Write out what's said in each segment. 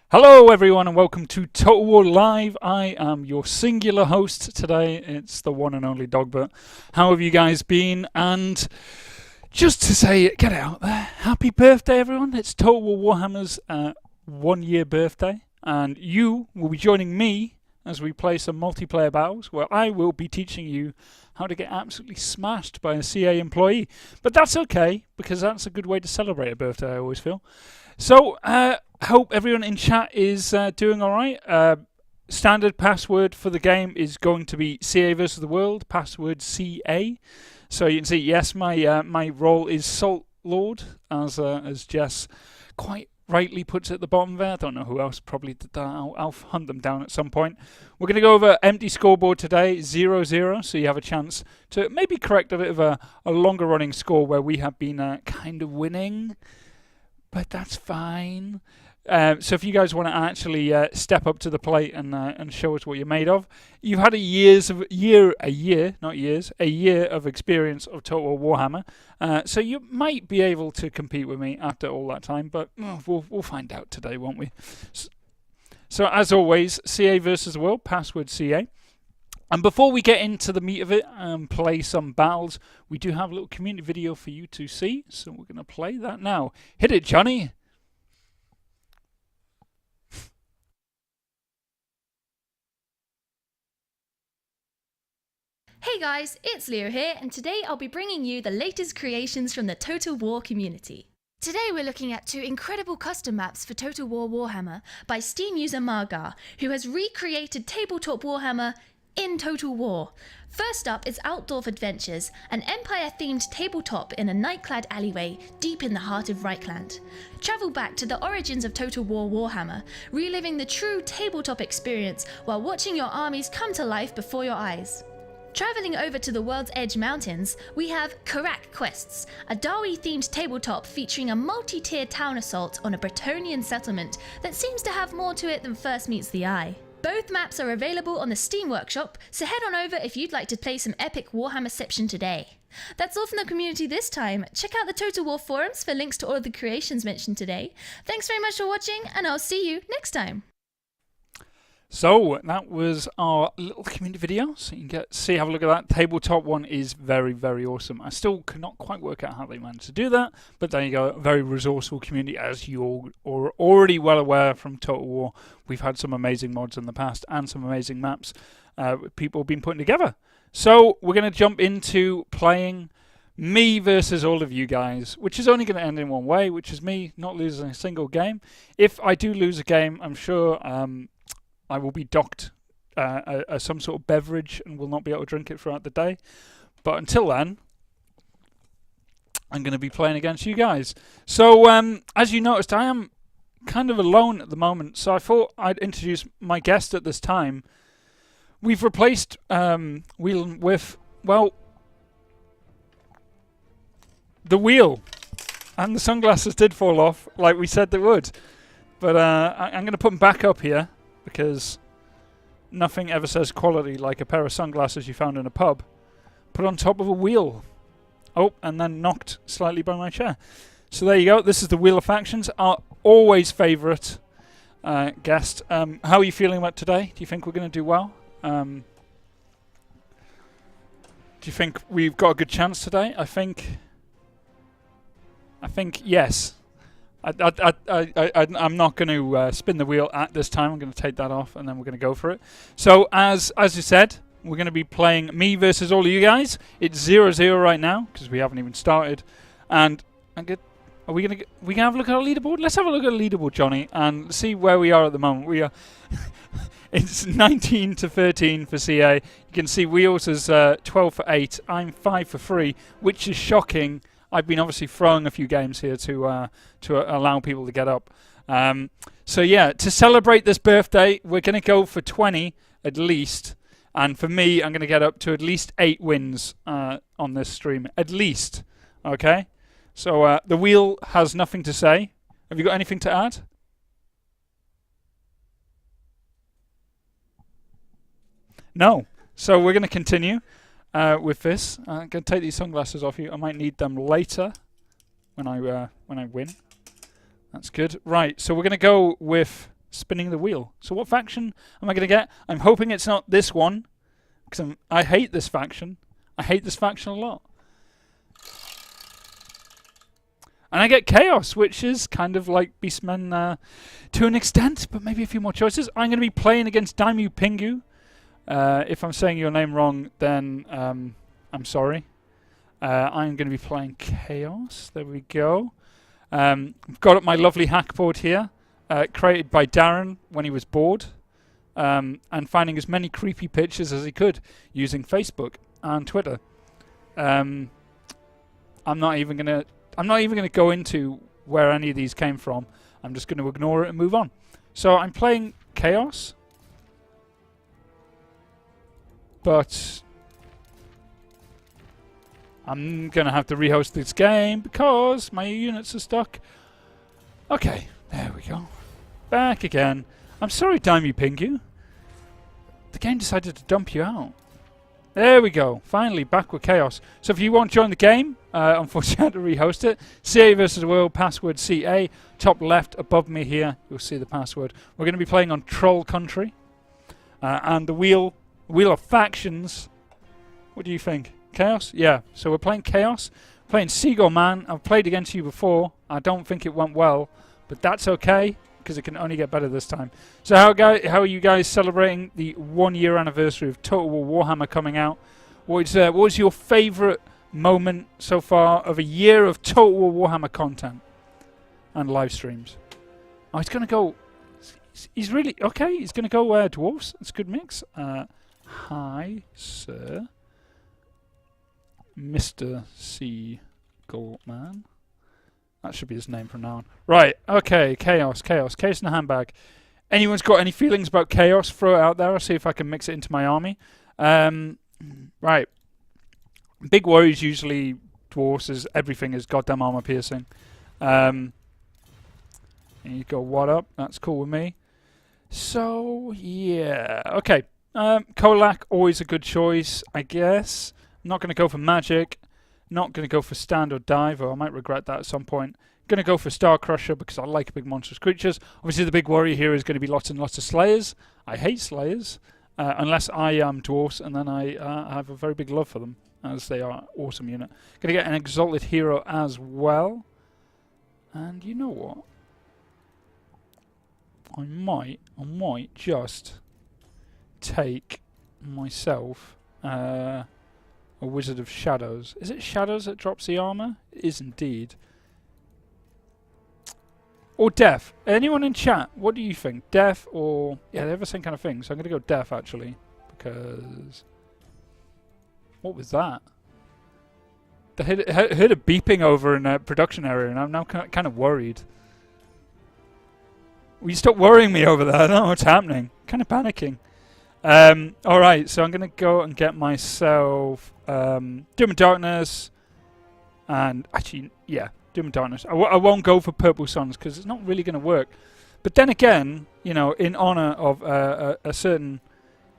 Hello everyone and welcome to Total War Live. I am your singular host today. It's the one and only Dogbert. How have you guys been? And just to say it, get it out there. Happy birthday everyone. It's Total War Warhammer's 1 year birthday. And you will be joining me as we play some multiplayer battles where I will be teaching you how to get absolutely smashed by a CA employee. But that's okay because that's a good way to celebrate a birthday, I always feel. So, hope everyone in chat is doing alright. Standard password for the game is going to be CA versus the world, password CA. So you can see, yes, my role is Salt Lord, as Jess quite rightly puts it at the bottom there. I don't know who else probably did that. I'll hunt them down at some point. We're going to go over empty scoreboard today, 0-0, so you have a chance to maybe correct a bit of a longer running score where we have been kind of winning. But that's fine. So if you guys want to actually step up to the plate and show us what you're made of, you've had a year of experience of Total Warhammer. So you might be able to compete with me after all that time, but we'll find out today, won't we? So as always, CA versus the world, password CA. And before we get into the meat of it and play some battles, we do have a little community video for you to see. So we're going to play that now. Hit it, Johnny. Hey guys, it's Leo here, and today I'll be bringing you the latest creations from the Total War community. Today we're looking at two incredible custom maps for Total War Warhammer by Steam user Margar, who has recreated Tabletop Warhammer in Total War. First up is Outdoor Adventures, an Empire-themed tabletop in a night-clad alleyway deep in the heart of Reichland. Travel back to the origins of Total War Warhammer, reliving the true tabletop experience while watching your armies come to life before your eyes. Travelling over to the World's Edge Mountains, we have Karak Quests, a Dawi-themed tabletop featuring a multi-tier town assault on a Bretonnian settlement that seems to have more to it than first meets the eye. Both maps are available on the Steam Workshop, so head on over if you'd like to play some epic Warhammerception today. That's all from the community this time. Check out the Total War forums for links to all of the creations mentioned today. Thanks very much for watching, and I'll see you next time. So that was our little community video. So you can have a look at that. Tabletop one is very, very awesome. I still cannot quite work out how they managed to do that, but there you go. A very resourceful community, as you all are already well aware from Total War. We've had some amazing mods in the past and some amazing maps people have been putting together. So we're going to jump into playing me versus all of you guys, which is only going to end in one way, which is me not losing a single game. If I do lose a game, I'm sure I will be docked some sort of beverage and will not be able to drink it throughout the day. But until then, I'm going to be playing against you guys. So, as you noticed, I am kind of alone at the moment. So I thought I'd introduce my guest at this time. We've replaced Wheel with, well, the wheel. And the sunglasses did fall off, like we said they would. But I'm going to put them back up here, because nothing ever says quality like a pair of sunglasses you found in a pub put on top of a wheel. Oh, and then knocked slightly by my chair. So there you go. This is the Wheel of Factions, our always favourite guest. How are you feeling about today? Do you think we're going to do well? Do you think we've got a good chance today? I think yes. I'm not going to spin the wheel at this time. I'm going to take that off and then we're going to go for it. So as you said, we're going to be playing me versus all of you guys. It's 0-0 right now because we haven't even started. And we going to have a look at our leaderboard? Let's have a look at the leaderboard, Johnny, and see where we are at the moment. We are it's 19-13 for CA. You can see Wheels is 12 for 8. I'm 5 for 3, which is shocking. I've been obviously throwing a few games here to allow people to get up. So yeah, to celebrate this birthday, we're going to go for 20 at least. And for me, I'm going to get up to at least 8 wins on this stream. At least. Okay? So the wheel has nothing to say. Have you got anything to add? No. So we're going to continue with this. I'm going to take these sunglasses off you. I might need them later when I win. That's good. Right, so we're going to go with spinning the wheel. So what faction am I going to get? I'm hoping it's not this one, because I hate this faction. I hate this faction a lot. And I get Chaos, which is kind of like Beastmen to an extent, but maybe a few more choices. I'm going to be playing against Daimu Pingu. If I'm saying your name wrong, then I'm sorry. I'm going to be playing Chaos. There we go. I've got up my lovely hack board here, created by Darren when he was bored, and finding as many creepy pictures as he could using Facebook and Twitter. I'm not even going to go into where any of these came from. I'm just going to ignore it and move on. So I'm playing Chaos, but I'm going to have to rehost this game because my units are stuck. Okay, there we go. Back again. I'm sorry, Daimu Pingu. The game decided to dump you out. There we go. Finally, back with Chaos. So if you want to join the game, unfortunately I had to rehost it. CA versus the world, password CA. Top left above me here, you'll see the password. We're going to be playing on Troll Country. And the wheel of factions. What do you think? Chaos? Yeah. So we're playing Chaos. Playing Seagull Man. I've played against you before. I don't think it went well. But that's okay, because it can only get better this time. So how are you guys celebrating the 1 year anniversary of Total War Warhammer coming out? What was your favourite moment so far of a year of Total War Warhammer content and live streams? Oh, he's going to go... He's really... Okay, he's going to go Dwarfs. It's a good mix. Hi, sir. Mr. Seagull Man. That should be his name from now on. Right, okay, Chaos in the handbag. Anyone's got any feelings about Chaos? Throw it out there. I'll see if I can mix it into my army. Right. Big worries usually Dwarfs is everything is goddamn armor piercing. And you go, what up? That's cool with me. So, yeah. Okay. Kolak, always a good choice, I guess. I'm not going to go for magic. Not going to go for stand or dive, or I might regret that at some point. Going to go for Star Crusher because I like big monstrous creatures. Obviously, the big worry here is going to be lots and lots of Slayers. I hate Slayers, unless I am Dwarfs, and then I have a very big love for them, as they are an awesome unit. Going to get an Exalted Hero as well. And you know what? I might just take myself a Wizard of Shadows. Is it Shadows that drops the armor? It is indeed. Or Death. Anyone in chat, what do you think? Death or... Yeah, they have the same kind of thing. So I'm going to go Death, actually. Because... What was that? I heard a beeping over in a production area, and I'm now kind of worried. Will you stop worrying me over there? I don't know what's happening. Kind of panicking. Alright, so I'm going to go and get myself Doom and Darkness. And actually, yeah, Doom and Darkness. I won't go for Purple Suns because it's not really going to work. But then again, you know, in honor of a certain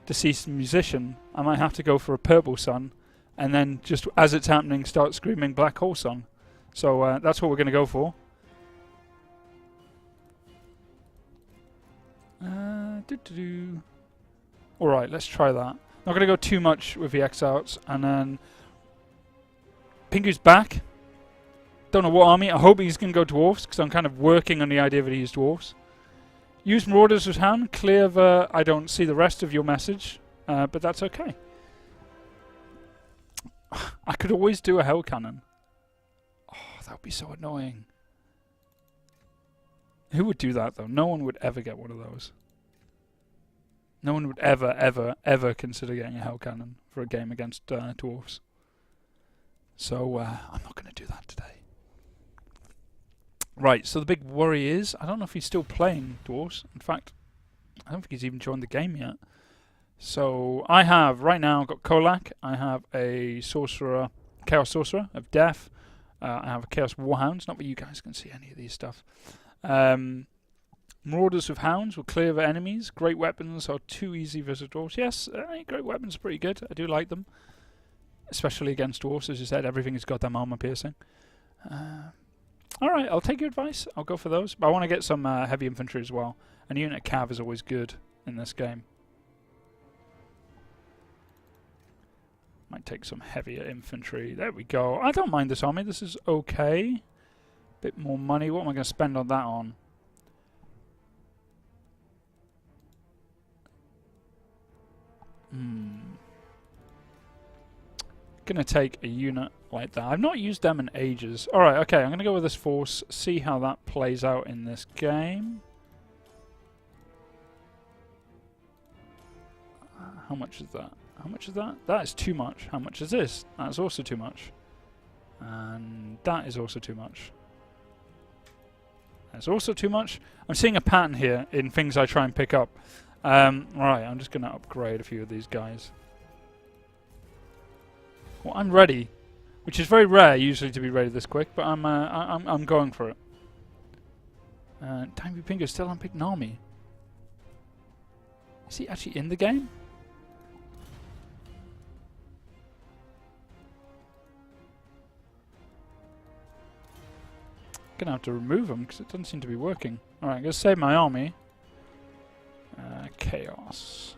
deceased musician, I might have to go for a Purple Sun. And then just as it's happening, start screaming Black Hole Sun. So that's what we're going to go for. Alright, let's try that. Not going to go too much with the Exiles. And then Pingu's back. Don't know what army. I hope he's going to go Dwarfs, because I'm kind of working on the idea that he's Dwarfs. Use Marauders with Hand. Clear the... I don't see the rest of your message, but that's okay. I could always do a Hell Cannon. Oh, that would be so annoying. Who would do that, though? No one would ever get one of those. No one would ever, ever, ever consider getting a Hell Cannon for a game against Dwarfs. So, I'm not going to do that today. Right, so the big worry is, I don't know if he's still playing Dwarfs. In fact, I don't think he's even joined the game yet. So, I have, right now, got Kolak. I have a Sorcerer, Chaos Sorcerer of Death. I have a Chaos Warhound. Not that you guys can see any of these stuff. Marauders with Hounds will clear the enemies. Great Weapons are too easy versus Dwarfs. Yes, Great Weapons are pretty good. I do like them. Especially against Dwarfs, as you said. Everything has got them armor piercing. Alright, I'll take your advice. I'll go for those. But I want to get some heavy infantry as well. And a unit cav is always good in this game. Might take some heavier infantry. There we go. I don't mind this army. This is okay. Bit more money. What am I going to spend on that on? Gonna take a unit like that. I've not used them in ages. Alright, okay, I'm gonna go with this force, see how that plays out in this game. How much is that? How much is that? That is too much. How much is this? That's also too much. And that is also too much. That's also too much. I'm seeing a pattern here in things I try and pick up. Right, I'm just gonna upgrade a few of these guys. Well, I'm ready, which is very rare usually to be ready this quick, but I'm going for it. Time Pingo's still unpicked an army. Is he actually in the game? Gonna have to remove him because it doesn't seem to be working. Alright, I'm gonna save my army. Chaos.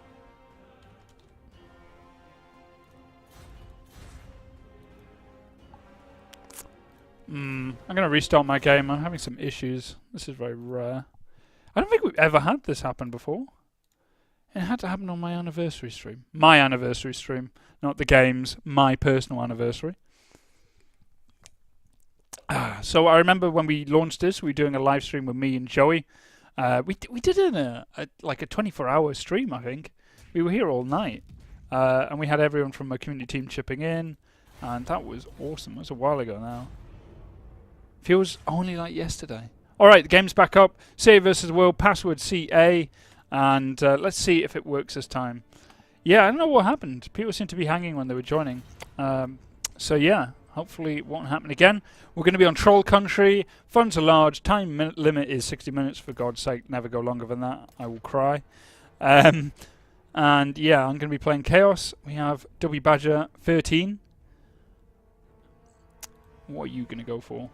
I'm going to restart my game. I'm having some issues. This is very rare. I don't think we've ever had this happen before. It had to happen on my anniversary stream. My anniversary stream. Not the game's. My personal anniversary. So I remember when we launched this, we were doing a live stream with me and Joey. We did it in like a 24-hour stream, I think. We were here all night. And we had everyone from my community team chipping in. And that was awesome. It was a while ago now. Feels only like yesterday. Alright, the game's back up. CA versus World, password CA. And let's see if it works this time. Yeah, I don't know what happened. People seem to be hanging when they were joining. So yeah, hopefully it won't happen again. We're going to be on Troll Country. Funds are large. Time limit is 60 minutes. For God's sake, never go longer than that. I will cry. And yeah, I'm going to be playing Chaos. We have W Badger 13. What are you going to go for?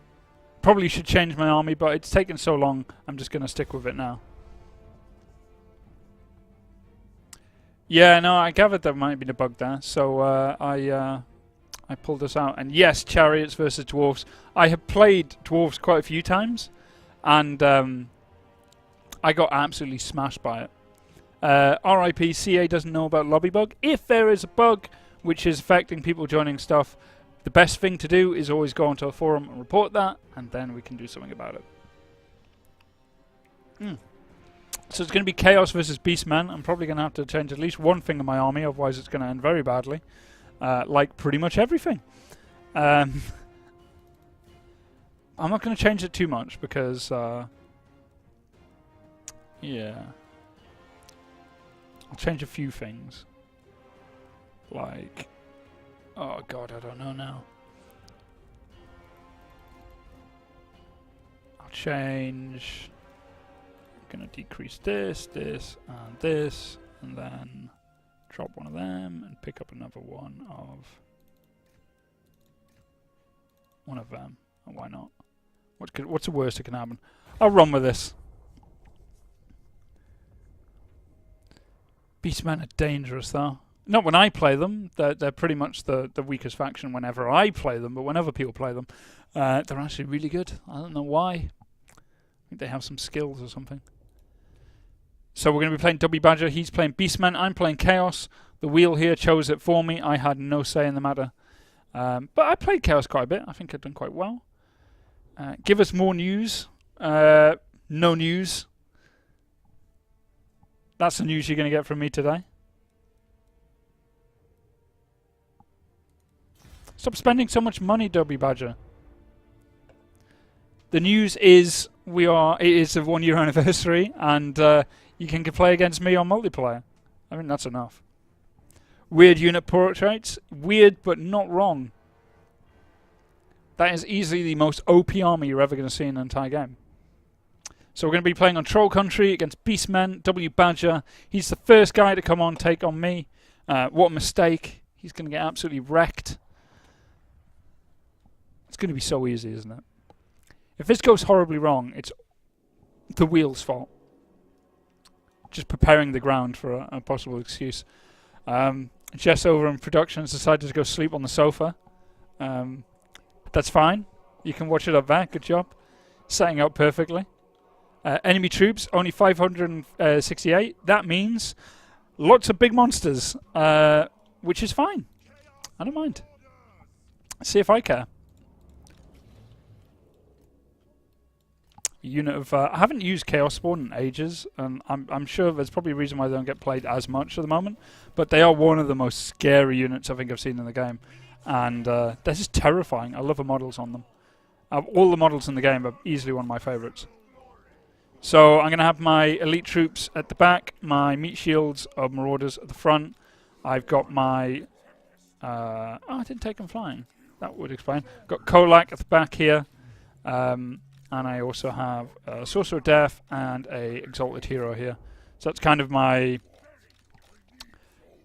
Probably should change my army, but it's taken so long, I'm just going to stick with it now. Yeah, no, I gathered there might have been a bug there, so I pulled this out. And yes, Chariots versus Dwarves. I have played Dwarves quite a few times, and I got absolutely smashed by it. RIP, CA doesn't know about lobby bug. If there is a bug which is affecting people joining stuff, the best thing to do is always go onto a forum and report that, and then we can do something about it. So it's going to be Chaos versus Beastman. I'm probably going to have to change at least one thing in my army, otherwise it's going to end very badly. Like pretty much everything. I'm not going to change it too much because, yeah. I'll change a few things. Like... oh god, I don't know now. I'll change. I'm gonna decrease this, this, and then drop one of them and pick up another one of them. Oh, why not? What's the worst that can happen? I'll run with this. Beastmen are dangerous though. Not when I play them. They're pretty much the weakest faction whenever I play them, but when other people play them, they're actually really good. I don't know why. I think they have some skills or something. So we're going to be playing W Badger. He's playing Beastman. I'm playing Chaos. The wheel here chose it for me. I had no say in the matter. But I played Chaos quite a bit. I think I've done quite well. Give us more news. No news. That's the news you're going to get from me today. Stop spending so much money, W Badger. The news is it is the 1 year anniversary, and you can play against me on multiplayer. I mean, that's enough. Weird unit portraits. Weird, but not wrong. That is easily the most OP army you're ever going to see in an entire game. So we're going to be playing on Troll Country against Beastmen, W Badger. He's the first guy to come on, take on me. What a mistake. He's going to get absolutely wrecked. It's going to be so easy, isn't it? If this goes horribly wrong, it's the wheel's fault. Just preparing the ground for a possible excuse. Jess over in production has decided to go sleep on the sofa. That's fine. You can watch it up there. Good job. Setting up perfectly. Enemy troops, only 568. That means lots of big monsters, which is fine. I don't mind. See if I care. Unit of I haven't used Chaos Spawn in ages, and I'm sure there's probably a reason why they don't get played as much at the moment. But they are one of the most scary units I think I've seen in the game, and they're just terrifying. I love the models on them. All the models in the game are easily one of my favourites. So I'm going to have my elite troops at the back, my meat shields of marauders at the front. I've got my oh, I didn't take them flying. That would explain. Got Kolak at the back here. And I also have a Sorcerer of Death and a Exalted Hero here. So that's kind of my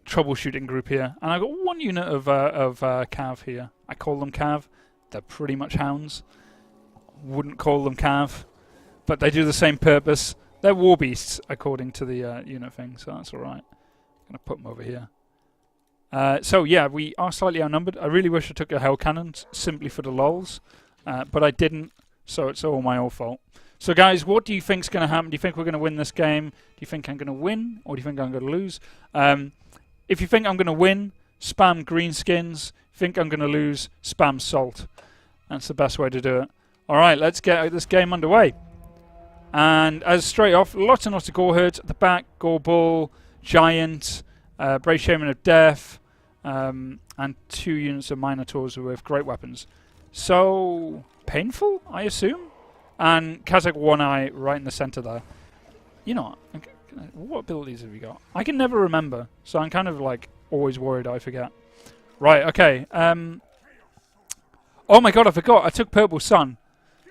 troubleshooting group here. And I've got one unit of Cav here. I call them Cav. They're pretty much hounds. Wouldn't call them Cav. But they do the same purpose. They're war beasts, according to the unit thing. So that's alright. I'm going to put them over here. So yeah, we are slightly outnumbered. I really wish I took a Hell Cannon simply for the lols. But I didn't. So it's all my own fault. So guys, what do you think's going to happen? Do you think we're going to win this game? Do you think I'm going to win? Or do you think I'm going to lose? If you think I'm going to win, spam green skins. If you think I'm going to lose, spam salt. That's the best way to do it. Alright, let's get this game underway. And as straight off, lots and lots of Gore Herds at the back. Gore Bull, Giant, Brave Shaman of Death, and 2 units of Minotaurs with great weapons. So painful, I assume, and Kazakh One Eye right in the center there. You know, what abilities have you got? I can never remember, so I'm kind of like always worried I forget. Right, okay. Oh my god, I forgot. I took Purple Sun,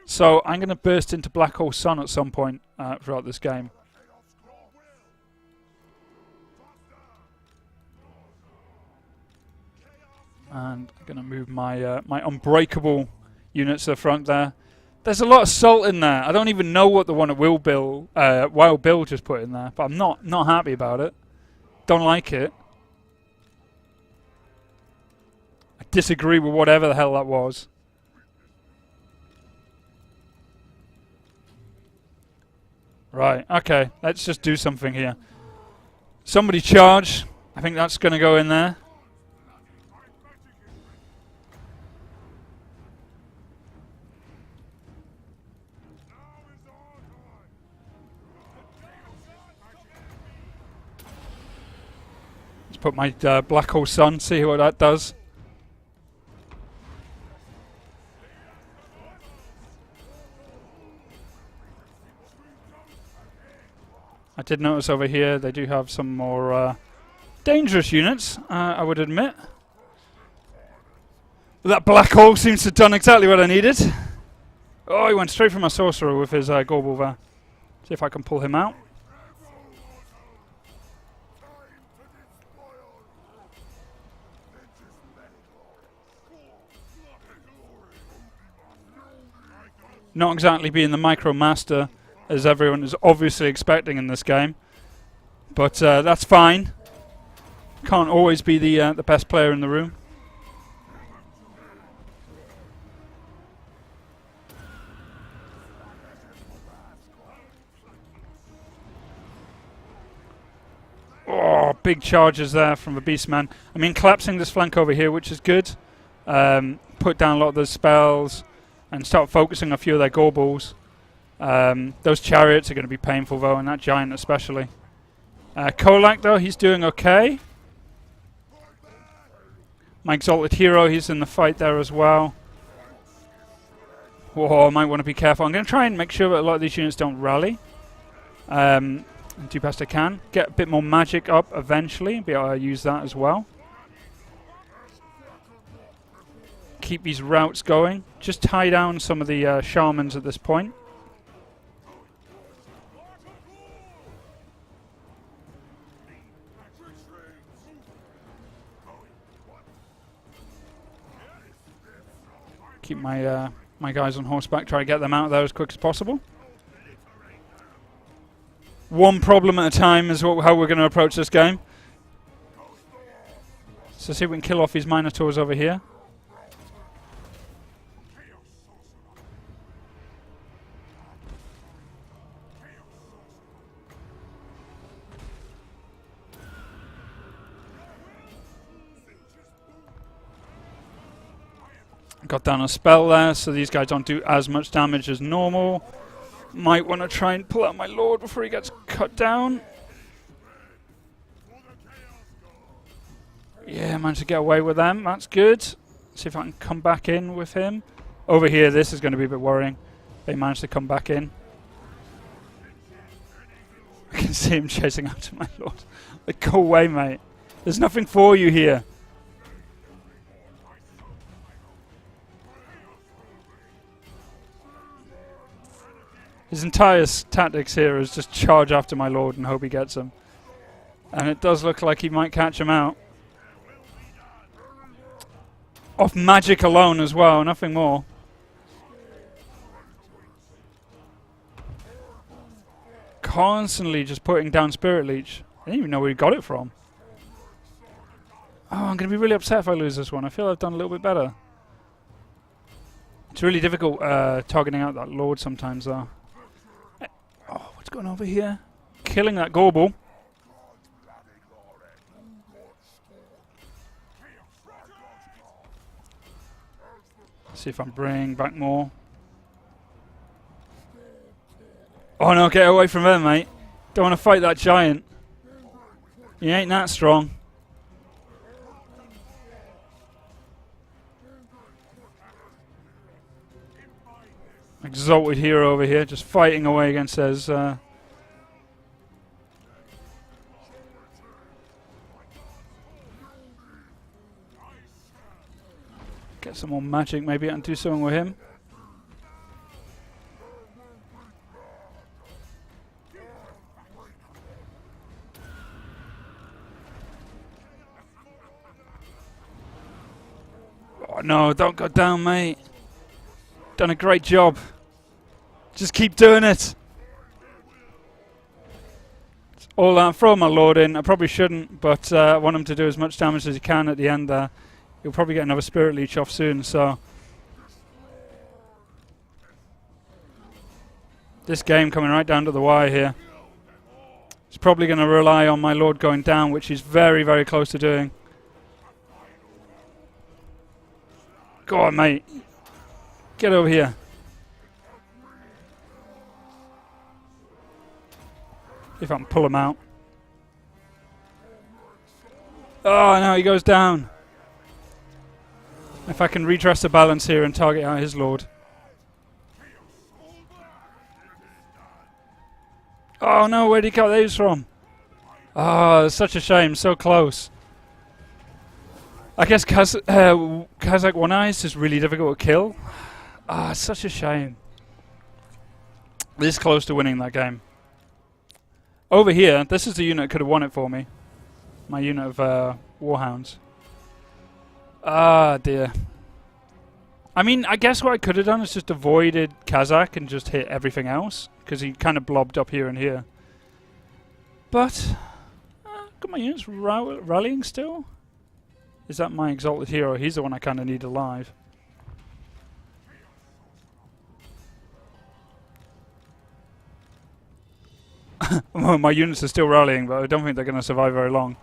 so I'm going to burst into Black Hole Sun at some point throughout this game. And I'm going to move my my Unbreakable units to the front there. There's a lot of salt in there. I don't even know what the one at Wild Bill just put in there, but I'm not happy about it. Don't like it. I disagree with whatever the hell that was. Right, okay, let's just do something here. Somebody charge. I think that's going to go in there. Put my Black Hole Sun, see what that does. I did notice over here they do have some more dangerous units, I would admit. But that Black Hole seems to have done exactly what I needed. Oh, he went straight for my Sorcerer with his Gorbel there. See if I can pull him out. Not exactly being the micro master as everyone is obviously expecting in this game, but that's fine. Can't always be the best player in the room. Oh, big charges there from the Beastman. I mean, collapsing this flank over here, which is good. Put down a lot of those spells and start focusing on a few of their Gorballs. Those chariots are going to be painful though, and that giant especially. Kolak though, he's doing okay. My Exalted Hero, he's in the fight there as well. Whoa, I might want to be careful. I'm going to try and make sure that a lot of these units don't rally. And do best I can. Get a bit more magic up eventually, be able to use that as well. Keep these routes going. Just tie down some of the shamans at this point. Keep my my guys on horseback, try to get them out of there as quick as possible. One problem at a time is how we're going to approach this game. So see if we can kill off these Minotaurs over here. Got down a spell there, so these guys don't do as much damage as normal. Might want to try and pull out my lord before he gets cut down. Yeah, managed to get away with them. That's good. See if I can come back in with him. Over here, this is going to be a bit worrying. They managed to come back in. I can see him chasing after my lord. Like, go away, mate. There's nothing for you here. His entire tactics here is just charge after my lord and hope he gets him. And it does look like he might catch him out. Off magic alone as well, nothing more. Constantly just putting down Spirit Leech. I didn't even know where he got it from. Oh, I'm going to be really upset if I lose this one. I feel I've done a little bit better. It's really difficult targeting out that lord sometimes though. Oh, what's going on over here? Killing that Gorble. See if I'm bringing back more. Oh no, get away from there, mate. Don't want to fight that giant. He ain't that strong. Exalted hero over here, just fighting away against his... Get some more magic maybe and do something with him. Oh no, don't go down, mate. Done a great job. Just keep doing it. All that, throw my lord in. I probably shouldn't, but I want him to do as much damage as he can at the end there. He'll probably get another Spirit Leech off soon, so... This game coming right down to the wire here. He's probably going to rely on my lord going down, which he's very, very close to doing. Go on, mate. Get over here. If I can pull him out. Oh, no, he goes down. If I can redress the balance here and target out his lord. Oh no, where'd he got those from? Oh, it's such a shame, so close. I guess Kazakh One Eyes is really difficult to kill. Ah, it's such a shame. This close to winning that game. Over here, this is the unit that could have won it for me. My unit of Warhounds. Ah, dear. I mean, I guess what I could have done is just avoided Kazakh and just hit everything else, because he kind of blobbed up here and here. But, got my units rallying still? Is that my Exalted Hero? He's the one I kind of need alive. Well, my units are still rallying, but I don't think they're going to survive very long.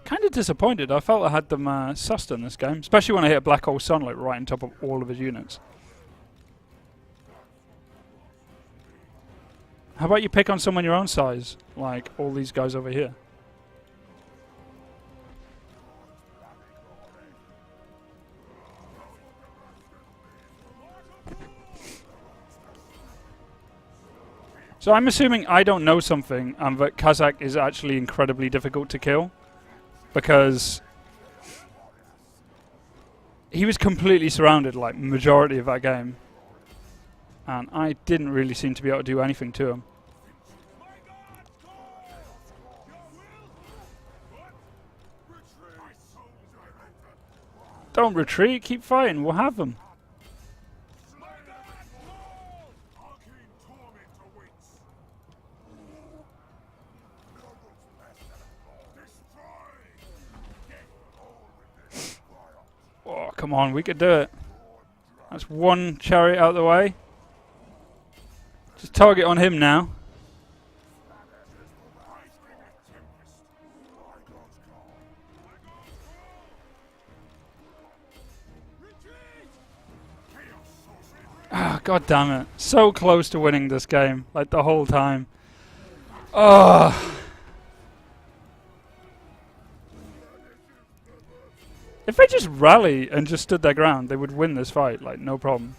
Kind of disappointed. I felt I had them sussed in this game, especially when I hit a Black Hole Sun like right on top of all of his units. How about you pick on someone your own size, like all these guys over here? So I'm assuming I don't know something, and that Kazakh is actually incredibly difficult to kill. Because he was completely surrounded like majority of that game. And I didn't really seem to be able to do anything to him. Don't retreat. Keep fighting. We'll have them. Oh, come on. We could do it. That's one chariot out of the way. Just target on him now. Ah, god damn it. So close to winning this game, like the whole time. Oh. If they just rally and just stood their ground, they would win this fight, like no problem.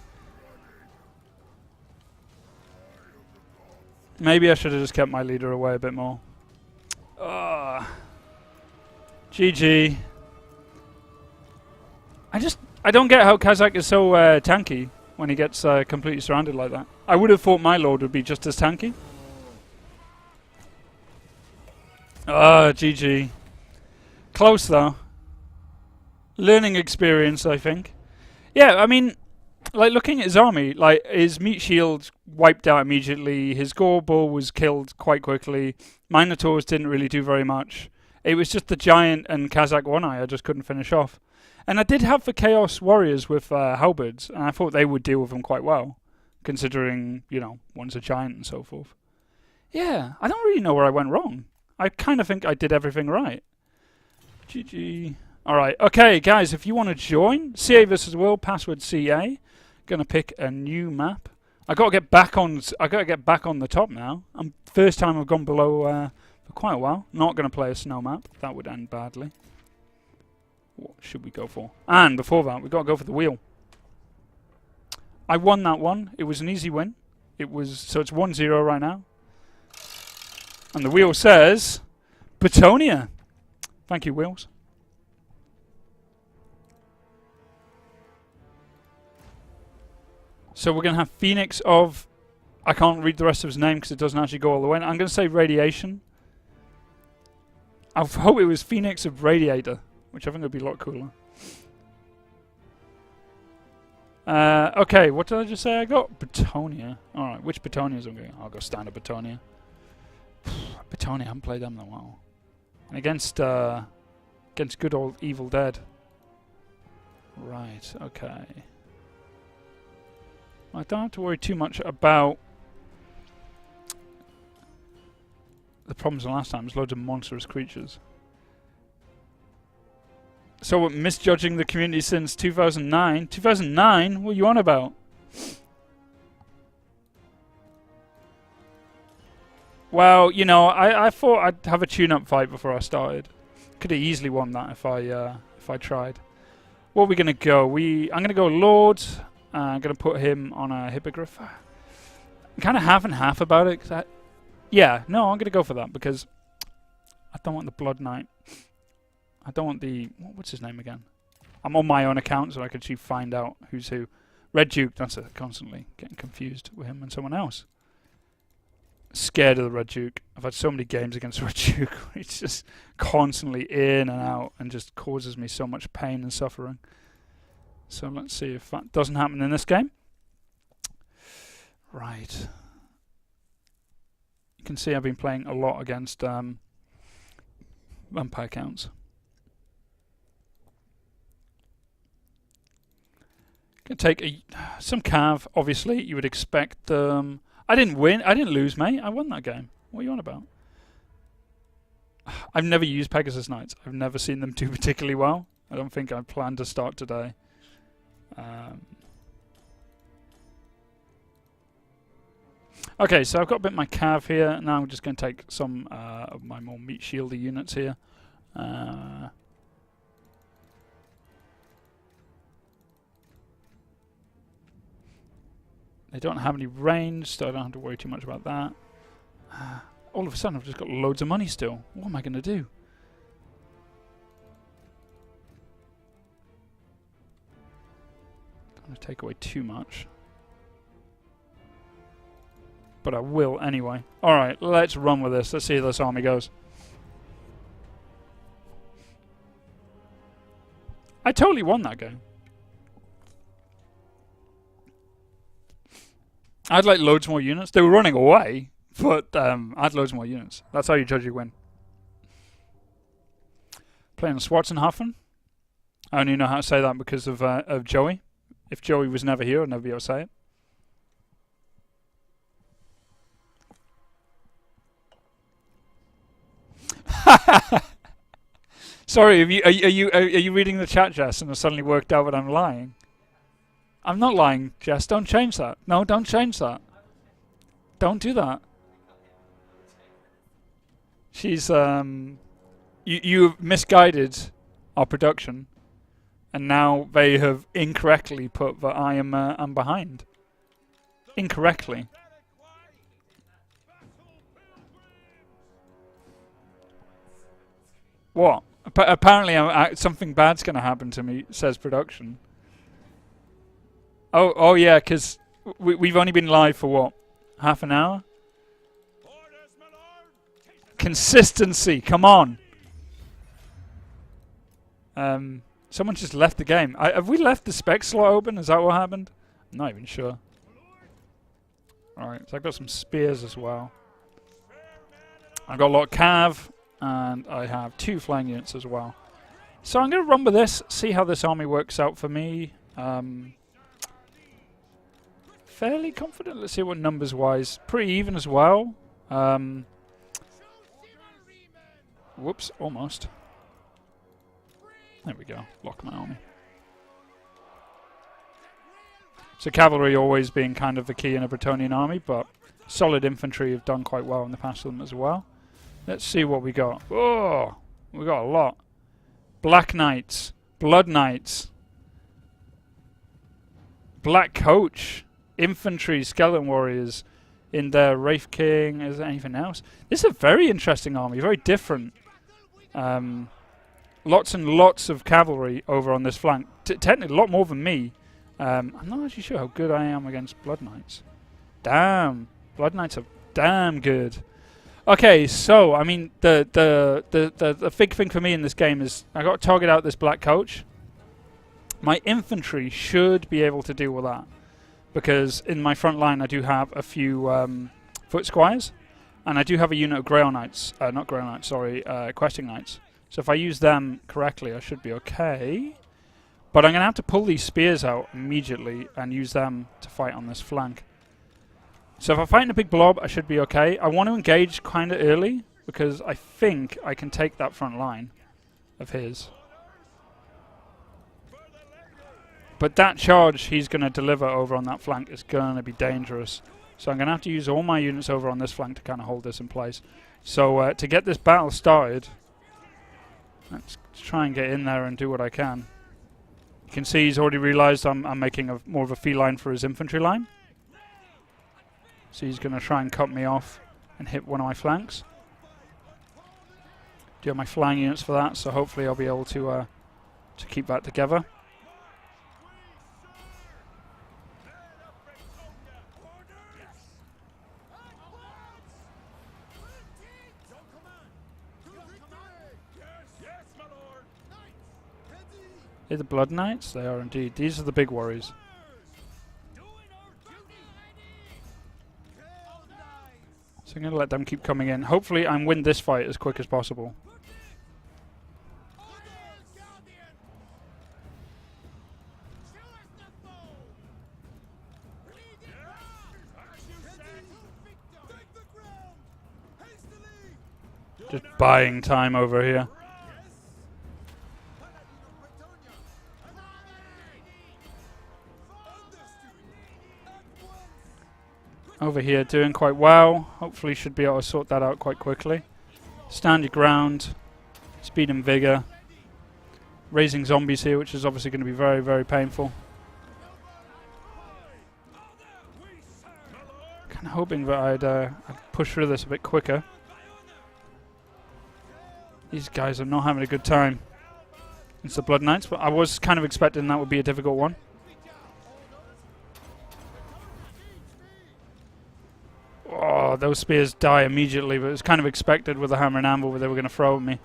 Maybe I should have just kept my leader away a bit more. GG. I don't get how Kazakh is so tanky when he gets completely surrounded like that. I would have thought my lord would be just as tanky. GG. Close though. Learning experience, I think. Yeah, I mean, like looking at his army, like his meat shield wiped out immediately. His gore bull was killed quite quickly. Minotaurs didn't really do very much. It was just the giant and Kazakh one eye I just couldn't finish off. And I did have the Chaos Warriors with halberds, and I thought they would deal with them quite well, considering, you know, one's a giant and so forth. Yeah, I don't really know where I went wrong. I kind of think I did everything right. GG. Alright, okay, guys, if you want to join, CA vs. World, password CA. Gonna pick a new map. I gotta get back on the top now. First time I've gone below for quite a while. Not gonna play a snow map. That would end badly. What should we go for? And before that, we've got to go for the wheel. I won that one. It was an easy win. So it's 1-0 right now. And the wheel says Betonia. Thank you, wheels. So we're going to have Phoenix of... I can't read the rest of his name because it doesn't actually go all the way. I'm going to say Radiation. I hope it was Phoenix of Radiator, which I think would be a lot cooler. Okay, what did I just say I got? Betonia. Alright, which Betonias am I going? I'll go standard Betonia. Betonia, I haven't played them in a while. And against good old Evil Dead. Right, okay. I don't have to worry too much about the problems of last time. There's loads of monstrous creatures. So we're misjudging the community since 2009. 2009? What are you on about? Well, you know, I thought I'd have a tune-up fight before I started. Could have easily won that if I tried. What are we gonna go? I'm gonna go Lord. I'm going to put him on a Hippogriff. I'm kind of half and half about it. I'm going to go for that because I don't want the Blood Knight. I don't want the... What's his name again? I'm on my own account so I can actually find out who's who. Red Duke, that's it. Constantly getting confused with him and someone else. Scared of the Red Duke. I've had so many games against Red Duke. It's just constantly in and out and just causes me so much pain and suffering. So let's see if that doesn't happen in this game. Right. You can see I've been playing a lot against vampire counts. Gonna take some cav, obviously. You would expect I didn't win. I didn't lose, mate. I won that game. What are you on about? I've never used Pegasus Knights. I've never seen them do particularly well. I don't think I plan to start today. Okay, so I've got a bit of my cav here. Now I'm just going to take some of my more meat shieldy units here. They don't have any range, so I don't have to worry too much about that. All of a sudden I've just got loads of money still. What am I going to do? Don't want to take away too much. But I will anyway. Alright, let's run with this. Let's see how this army goes. I totally won that game. I had like loads more units. They were running away, but I had loads more units. That's how you judge your win. Playing Schwarzenhofen. I only know how to say that because of Joey. If Joey was never here, I'd never be able to say it. Sorry, are you reading the chat, Jess, and have suddenly worked out that I'm lying? I'm not lying, Jess. Don't change that. No, don't change that. Don't do that. She's you misguided our production, and now they have incorrectly put that I'm behind. Incorrectly. What? Apparently, something bad's going to happen to me, says production. Oh yeah, because we've only been live for what? Half an hour? Consistency, come on. Someone just left the game. Have we left the spec slot open? Is that what happened? I'm not even sure. Alright, so I've got some spears as well. I've got a lot of cav, and I have 2 flying units as well. So I'm going to run with this, see how this army works out for me. Fairly confident. Let's see what numbers wise. Pretty even as well. Whoops, almost. There we go. Lock my army. So cavalry always being kind of the key in a Bretonian army, but solid infantry have done quite well in the past of them as well. Let's see what we got. Oh, we got a lot. Black Knights, Blood Knights, Black Coach, Infantry, Skeleton Warriors in there, Wraith King. Is there anything else? This is a very interesting army, very different. Lots and lots of cavalry over on this flank. Technically, a lot more than me. I'm not actually sure how good I am against Blood Knights. Damn, Blood Knights are damn good. Okay, so I mean the big thing for me in this game is I got to target out this Black Coach. My infantry should be able to deal with that, because in my front line I do have a few foot squires, and I do have a unit of Grail Knights. Not Grail Knights, sorry, Questing Knights. So if I use them correctly, I should be okay. But I'm going to have to pull these spears out immediately and use them to fight on this flank. So if I fight in a big blob, I should be okay. I want to engage kind of early, because I think I can take that front line of his. But that charge he's going to deliver over on that flank is going to be dangerous. So I'm going to have to use all my units over on this flank to kind of hold this in place. So to get this battle started, let's try and get in there and do what I can. You can see he's already realised I'm making more of a feline for his infantry line. So he's going to try and cut me off and hit one of my flanks. Do have my flying units for that, so hopefully I'll be able to keep that together. Are the Blood Knights? They are indeed. These are the big worries. So I'm going to let them keep coming in. Hopefully I win this fight as quick as possible. Just buying time over here. Over here doing quite well. Hopefully should be able to sort that out quite quickly. Stand your ground. Speed and vigor. Raising zombies here, which is obviously going to be very, very painful. Kind of hoping that I'd push through this a bit quicker. These guys are not having a good time. It's the Blood Knights, but I was kind of expecting that would be a difficult one. Oh, those spears die immediately, but it was kind of expected with the hammer and anvil that they were going to throw at me.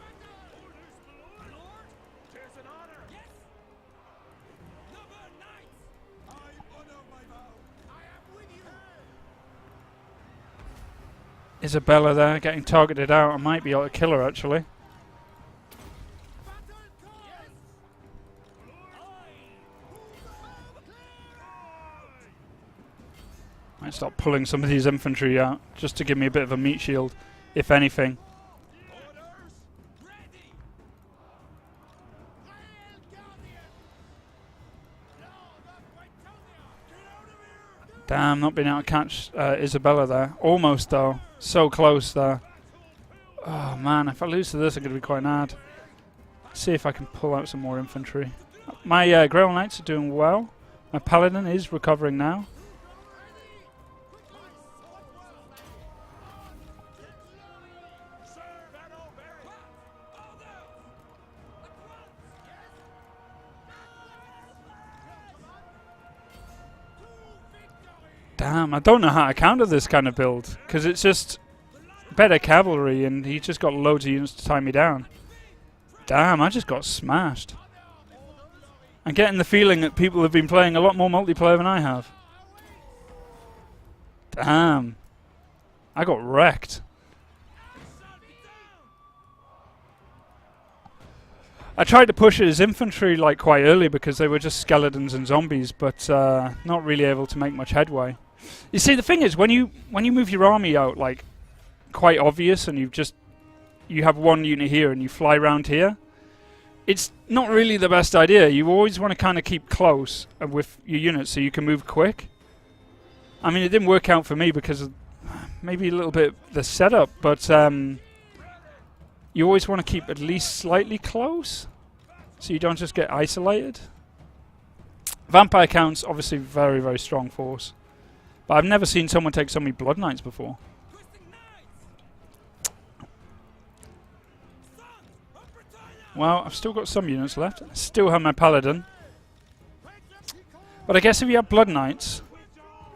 Isabella there, getting targeted out. I might be able to kill her, actually. Might start pulling some of these infantry out, just to give me a bit of a meat shield, if anything. Damn, not being able to catch Isabella there. Almost, though. So close there. Oh, man, if I lose to this, I'm going to be quite mad. See if I can pull out some more infantry. My Grail Knights are doing well. My Paladin is recovering now. Damn, I don't know how to counter this kind of build, because it's just better cavalry and he's just got loads of units to tie me down. Damn, I just got smashed. I'm getting the feeling that people have been playing a lot more multiplayer than I have. Damn. I got wrecked. I tried to push it as infantry like quite early because they were just skeletons and zombies, but not really able to make much headway. You see, the thing is, when you move your army out like quite obvious, and you have one unit here and you fly around here, it's not really the best idea. You always want to kind of keep close with your units so you can move quick. I mean, it didn't work out for me because of maybe a little bit of the setup, but you always want to keep at least slightly close so you don't just get isolated. Vampire Count's obviously very, very strong force. But I've never seen someone take so many Blood Knights before. Well, I've still got some units left. I still have my Paladin. But I guess if you have Blood Knights,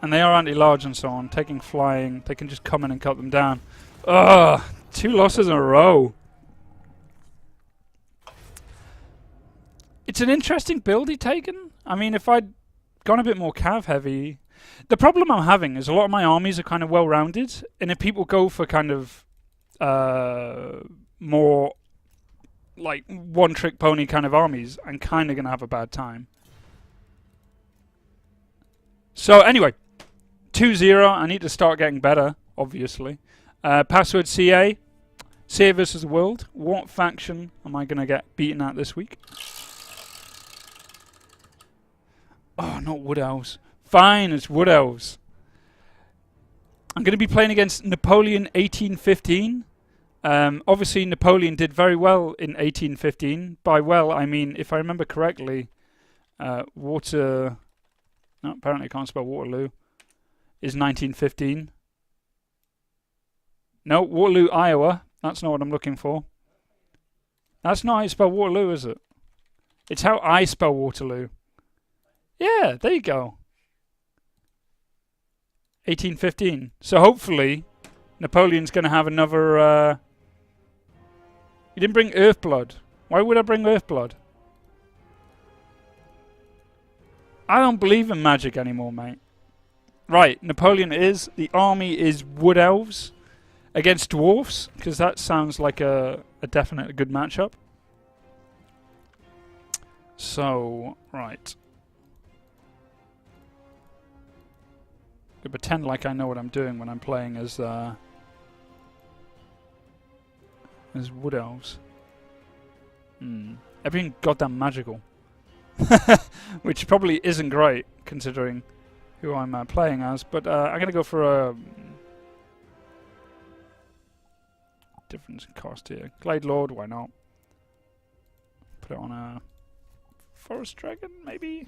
and they are anti-large and so on, taking flying, they can just come in and cut them down. Ugh! 2 losses in a row. It's an interesting build he's taken. I mean, if I'd gone a bit more cav heavy... The problem I'm having is a lot of my armies are kind of well-rounded, and if people go for kind of more like one-trick pony kind of armies, I'm kind of going to have a bad time. So anyway, 2-0, I need to start getting better, obviously. Password CA. CA versus the world. What faction am I going to get beaten at this week? Oh, not Wood Elves. Fine, it's Wood Elves. I'm going to be playing against Napoleon 1815. Obviously, Napoleon did very well in 1815. By well, I mean, if I remember correctly, No, apparently I can't spell Waterloo. Is 1915. No, Waterloo, Iowa. That's not what I'm looking for. That's not how you spell Waterloo, is it? It's how I spell Waterloo. Yeah, there you go. 1815. So hopefully, Napoleon's going to have another... He didn't bring Earthblood. Why would I bring Earthblood? I don't believe in magic anymore, mate. Right, Napoleon is... The army is Wood Elves against Dwarfs, because that sounds like a definite good matchup. So, right. I pretend like I know what I'm doing when I'm playing as Wood Elves. Everything goddamn magical. Which probably isn't great, considering who I'm playing as. But I'm going to go for a... difference in cost here. Glade Lord, why not? Put it on a... Forest Dragon, maybe?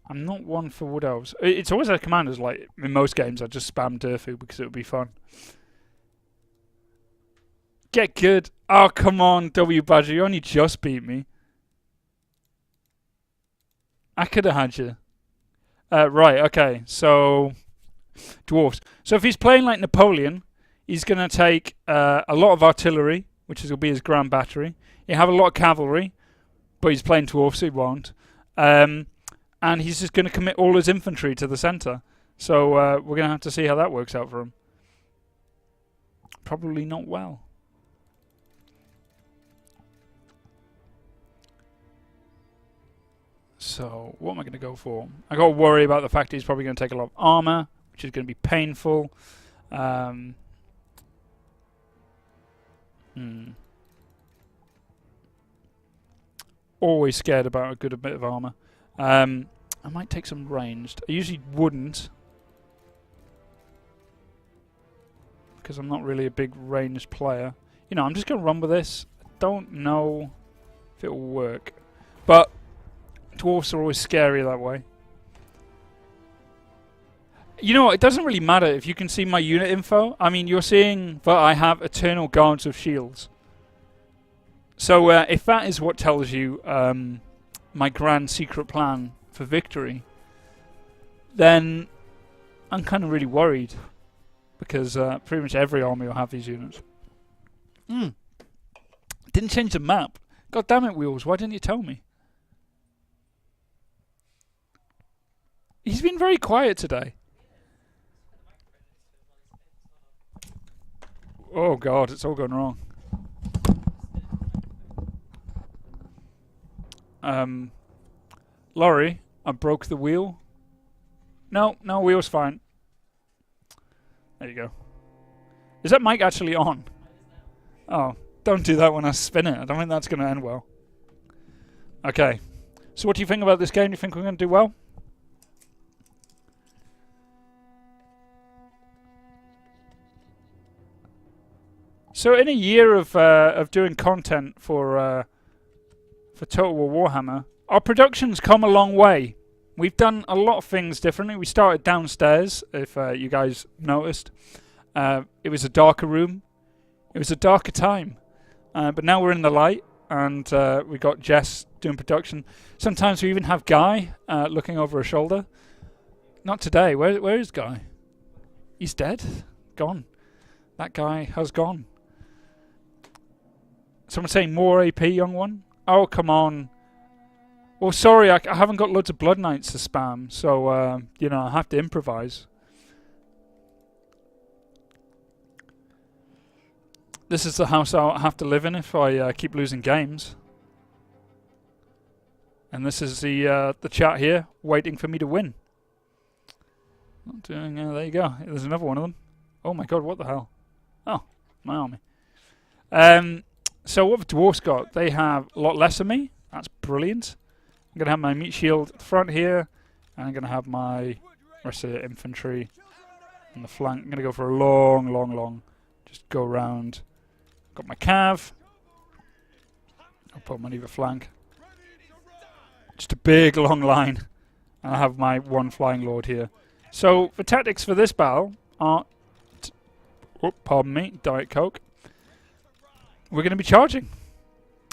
I'm not one for Wood Elves. It's always like commanders, like in most games I just spam Durfu because it would be fun. Get good. Oh, come on, W Badger, you only just beat me. I could have had you. Right, okay, so... Dwarfs. So if he's playing like Napoleon, he's going to take a lot of artillery, which will be his grand battery. He'll have a lot of cavalry, but he's playing dwarfs, so he won't. And he's just going to commit all his infantry to the centre. So we're going to have to see how that works out for him. Probably not well. So what am I going to go for? I got to worry about the fact he's probably going to take a lot of armor, which is going to be painful. Always scared about a good bit of armor. I might take some ranged. I usually wouldn't, because I'm not really a big ranged player. You know, I'm just going to run with this. I don't know if it will work. But dwarves are always scary that way. You know what? It doesn't really matter if you can see my unit info. I mean, you're seeing that I have Eternal Guards of Shields. So if that is what tells you my grand secret plan for victory, then I'm kind of really worried. Because pretty much every army will have these units. Didn't change the map. God damn it, Wheels. Why didn't you tell me? He's been very quiet today. Oh god, it's all gone wrong. Laurie, I broke the wheel. No, wheel's fine. There you go. Is that mic actually on? Oh, don't do that when I spin it. I don't think that's going to end well. Okay. So what do you think about this game? Do you think we're going to do well? So in a year of doing content for Total War Warhammer, our production's come a long way. We've done a lot of things differently. We started downstairs, if you guys noticed. It was a darker room. It was a darker time. But now we're in the light, and we got Jess doing production. Sometimes we even have Guy looking over her shoulder. Not today. Where is Guy? He's dead. Gone. That guy has gone. Someone saying more AP, young one? Oh, come on. Well, sorry, I haven't got loads of Blood Knights to spam, so, you know, I have to improvise. This is the house I'll have to live in if I keep losing games. And this is the chat here, waiting for me to win. Not doing, there you go. There's another one of them. Oh my god, what the hell? Oh, my army. So what the dwarfs got? They have a lot less of me. That's brilliant. I'm going to have my meat shield at the front here. And I'm going to have my rest of the infantry on the flank. I'm going to go for a long, just go around. Got my cav. I'll put them on either flank. Just a big, long line. And I have my one flying lord here. So the tactics for this battle are... oh, pardon me, Diet Coke. We're going to be charging.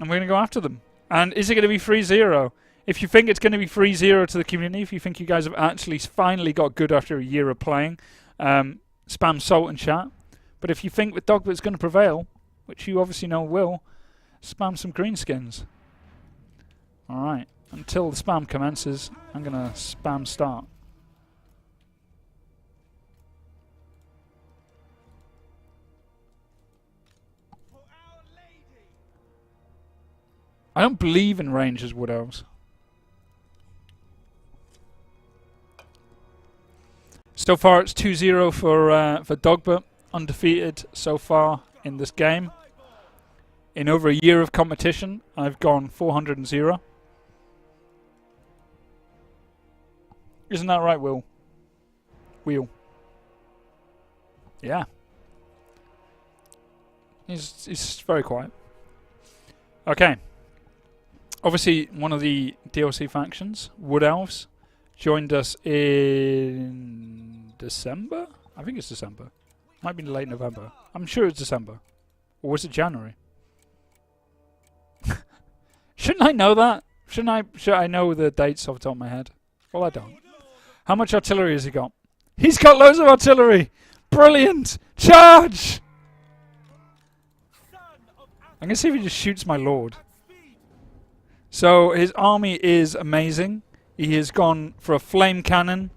And we're going to go after them. And is it going to be 3-0? If you think it's going to be 3-0 to the community, if you think you guys have actually finally got good after a year of playing, spam salt and chat. But if you think that Dogbert's going to prevail, which you obviously know will, spam some greenskins. Alright. Until the spam commences, I'm going to spam start. I don't believe in Rangers Wood Elves. So far it's 2-0 for Dogbert, undefeated so far in this game. In over a year of competition, I've gone 400-0. Isn't that right, Will? Wheel. Yeah. He's very quiet. Okay. Obviously, one of the DLC factions, Wood Elves, joined us in December? I think it's December. Might be late November. I'm sure it's December. Or was it January? Shouldn't I know that? Should I know the dates off the top of my head? Well, I don't. How much artillery has he got? He's got loads of artillery! Brilliant! Charge! I'm going to see if he just shoots my lord. So his army is amazing. He has gone for a flame cannon.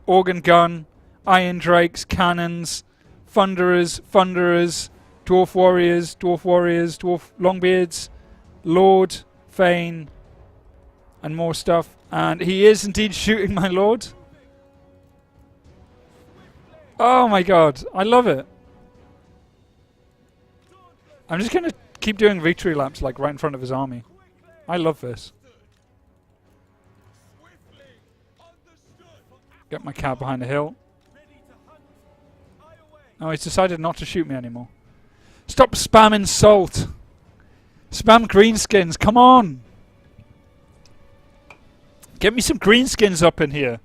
organ gun, iron drakes, cannons, thunderers, dwarf warriors, dwarf longbeards, lord, Thane, and more stuff. And he is indeed shooting my lord. Oh my god, I love it. I'm just going to keep doing victory laps like right in front of his army. I love this. Get my cab behind the hill. Oh, he's decided not to shoot me anymore. Stop spamming salt. Spam greenskins, come on. Get me some greenskins up in here.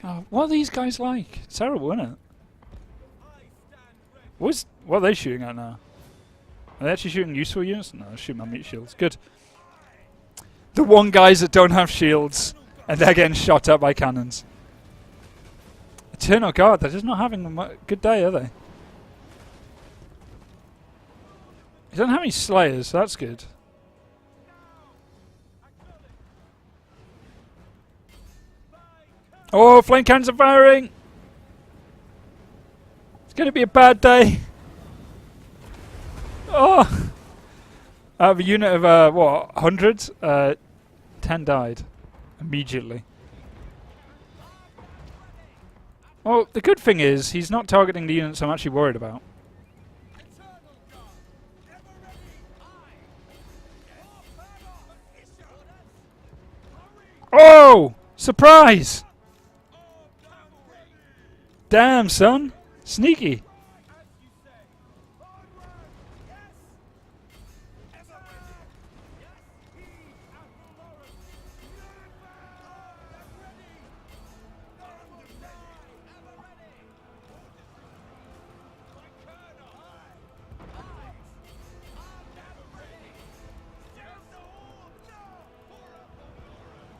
God, what are these guys like? It's terrible, isn't it? What are they shooting at now? Are they actually shooting useful units? No, they're shooting my meat shields. Good. The one guys that don't have shields, and they're getting shot at by cannons. Eternal Guard, they're just not having a good day, are they? He doesn't have any slayers, so that's good. Oh, flame cannons are firing! It's going to be a bad day. Oh! Out of a unit of, what, 100? 10 died. Immediately. Well, the good thing is, he's not targeting the units I'm actually worried about. Oh! Surprise! Damn, son. Sneaky.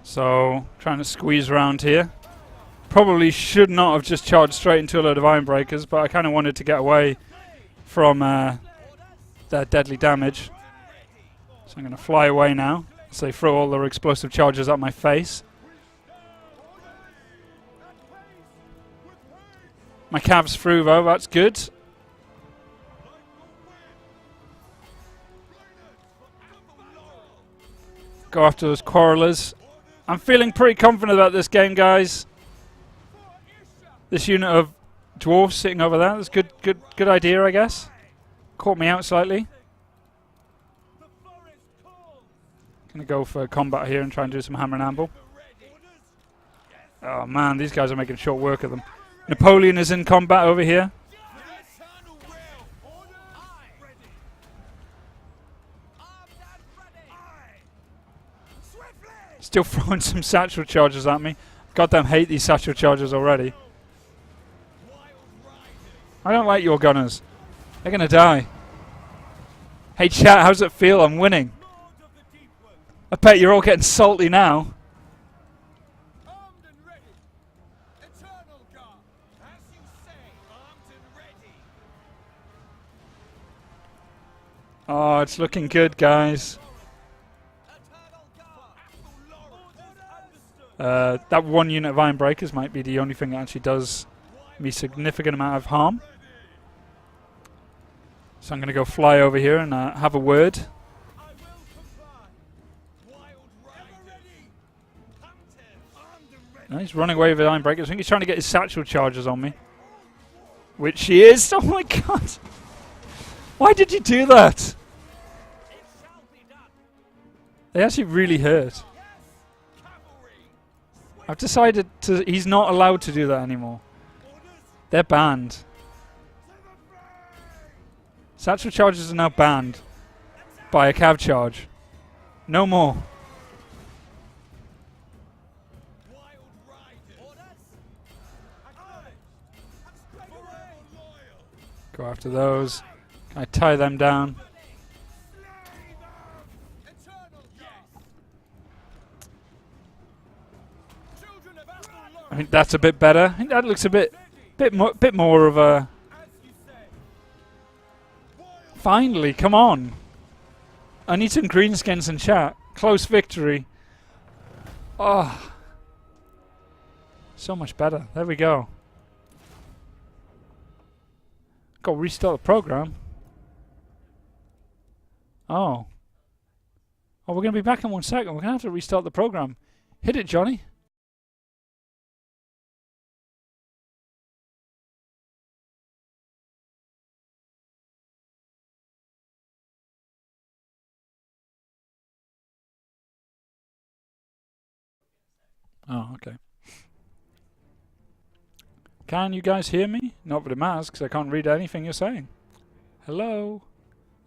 So, trying to squeeze around here. Probably should not have just charged straight into a load of iron breakers, but I kind of wanted to get away from their deadly damage. So I'm going to fly away now as they throw all their explosive charges at my face. My cav's through though, that's good. Go after those quarrelers. I'm feeling pretty confident about this game, guys. This unit of dwarves sitting over there, that's good idea, I guess. Caught me out slightly. Gonna go for combat here and try and do some hammer and anvil. Oh man, these guys are making short work of them. Napoleon is in combat over here. Still throwing some satchel charges at me. Goddamn hate these satchel charges already. I don't like your gunners. They're gonna die. Hey chat, how's it feel? I'm winning. I bet you're all getting salty now. Oh, it's looking good, guys. That one unit of iron breakers might be the only thing that actually does me significant amount of harm. So I'm going to go fly over here and have a word. No, he's running away with iron breakers. I think he's trying to get his satchel charges on me. Which he is. Oh my god. Why did you do that? They actually really hurt. I've decided he's not allowed to do that anymore. They're banned. Satchel charges are now banned by a cav charge. No more. Go after those. Can I tie them down? I think that's a bit better. I think that looks a bit more of a. Finally, come on! I need some greenskins in chat. Close victory. Oh. So much better. There we go. Got to restart the program. Oh. Oh, we're going to be back in 1 second. We're going to have to restart the program. Hit it, Johnny. Oh, okay. Can you guys hear me? Not that it matters, because I can't read anything you're saying. Hello?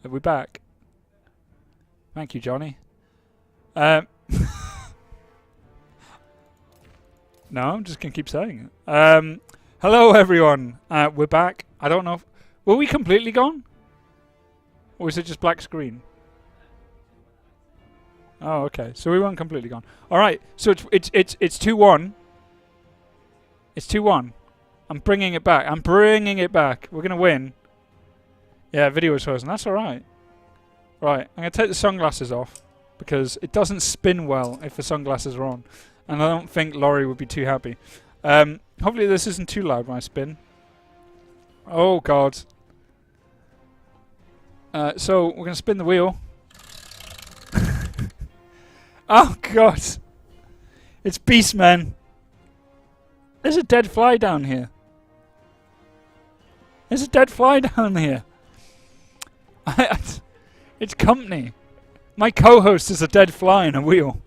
Are we back? Thank you, Johnny. No, I'm just going to keep saying it. Hello, everyone. We're back. I don't know if... Were we completely gone? Or was it just black screen? Oh, okay. So we weren't completely gone. All right. So it's 2-1. It's 2-1. I'm bringing it back. I'm bringing it back. We're going to win. Yeah, video was frozen. That's all right. Right. I'm going to take the sunglasses off because it doesn't spin well if the sunglasses are on. And I don't think Laurie would be too happy. Hopefully this isn't too loud when I spin. Oh, God. So we're going to spin the wheel. Oh, God. It's Beastmen. There's a dead fly down here. There's a dead fly down here. It's company. My co-host is a dead fly in a wheel.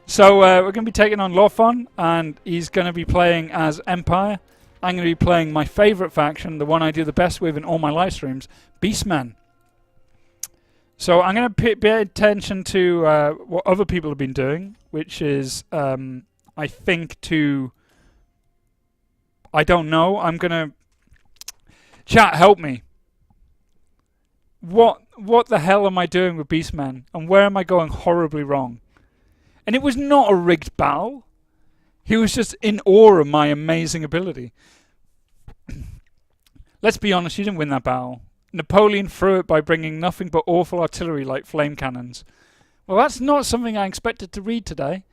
So we're going to be taking on Lorfon, and he's going to be playing as Empire. I'm going to be playing my favourite faction, the one I do the best with in all my live streams, Beastmen. So I'm going to pay attention to what other people have been doing, which is, I think, I don't know. I'm going to... Chat, help me. What the hell am I doing with Beastmen? And where am I going horribly wrong? And it was not a rigged battle. He was just in awe of my amazing ability. Let's be honest, you didn't win that battle. Napoleon threw it by bringing nothing but awful artillery like flame cannons. Well, that's not something I expected to read today.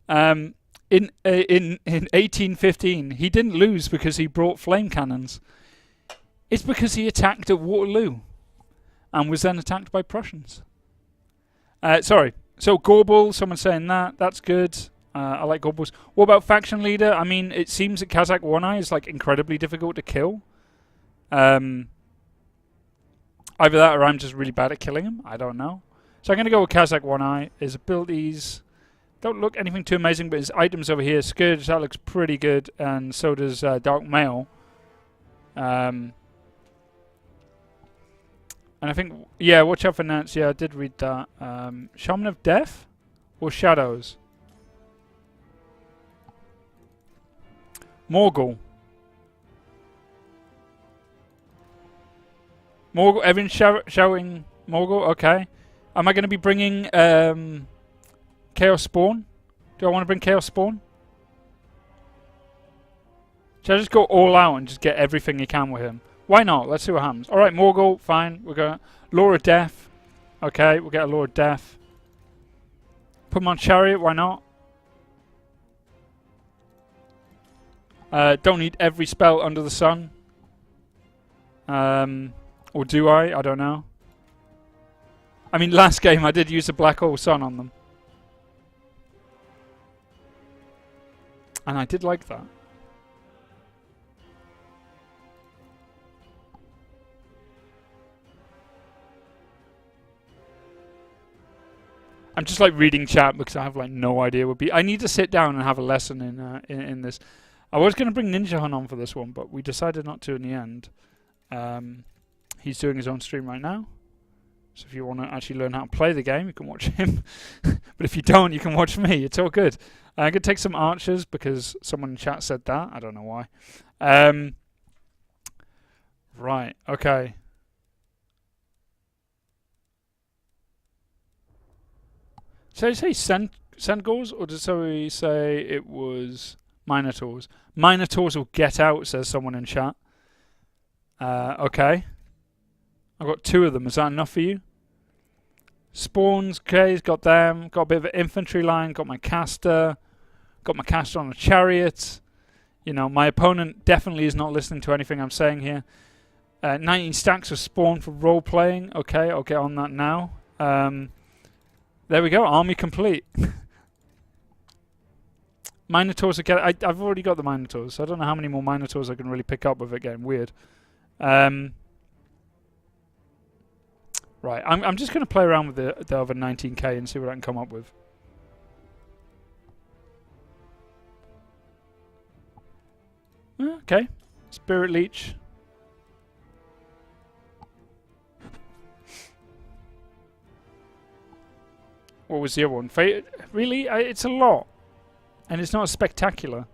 In 1815, he didn't lose because he brought flame cannons. It's because he attacked at Waterloo and was then attacked by Prussians. Sorry. So Gorbel, someone's saying that. That's good. I like Gorbels. What about faction leader? I mean, it seems that Kazakh One-Eye is like incredibly difficult to kill. Either that or I'm just really bad at killing him. I don't know. So I'm going to go with Kazakh One-Eye. His abilities don't look anything too amazing, but his items over here, Scourge, that looks pretty good. And so does Dark Mail. And I think, yeah, watch out for Nance. Yeah, I did read that. Shaman of Death or Shadows? Morgul. Morgul. Everyone's shouting Morgul. Okay. Am I going to be bringing Chaos Spawn? Do I want to bring Chaos Spawn? Should I just go all out and just get everything you can with him? Why not? Let's see what happens. Alright, Morgul, fine. We're going Law of Death. Okay, we'll get a Law of Death. Put him on Chariot, why not? Don't need every spell under the sun. Or do I? I don't know. I mean, last game I did use a Black Hole Sun on them. And I did like that. I'm just like reading chat because I have like no idea what be. I need to sit down and have a lesson in this. I was going to bring Ninja Hun on for this one, but we decided not to in the end. He's doing his own stream right now. So if you want to actually learn how to play the game, you can watch him. But if you don't, you can watch me. It's all good. I'm going to take some archers because someone in chat said that. I don't know why. Right. Okay. Did I say Centaurs, or did somebody say it was Minotaurs? Minotaurs will get out, says someone in chat. Okay. I've got 2 of them. Is that enough for you? Spawns, okay, got them. Got a bit of an infantry line. Got my caster. Got my caster on a chariot. You know, my opponent definitely is not listening to anything I'm saying here. 19 stacks of spawn for role playing. Okay, I'll get on that now. There we go. Army complete. Minotaurs again. I've already got the Minotaurs, so I don't know how many more Minotaurs I can really pick up with it getting weird. Right, I'm just going to play around with the other 19k and see what I can come up with. Okay, Spirit Leech. What was the other one? Really? It's a lot. And it's not spectacular.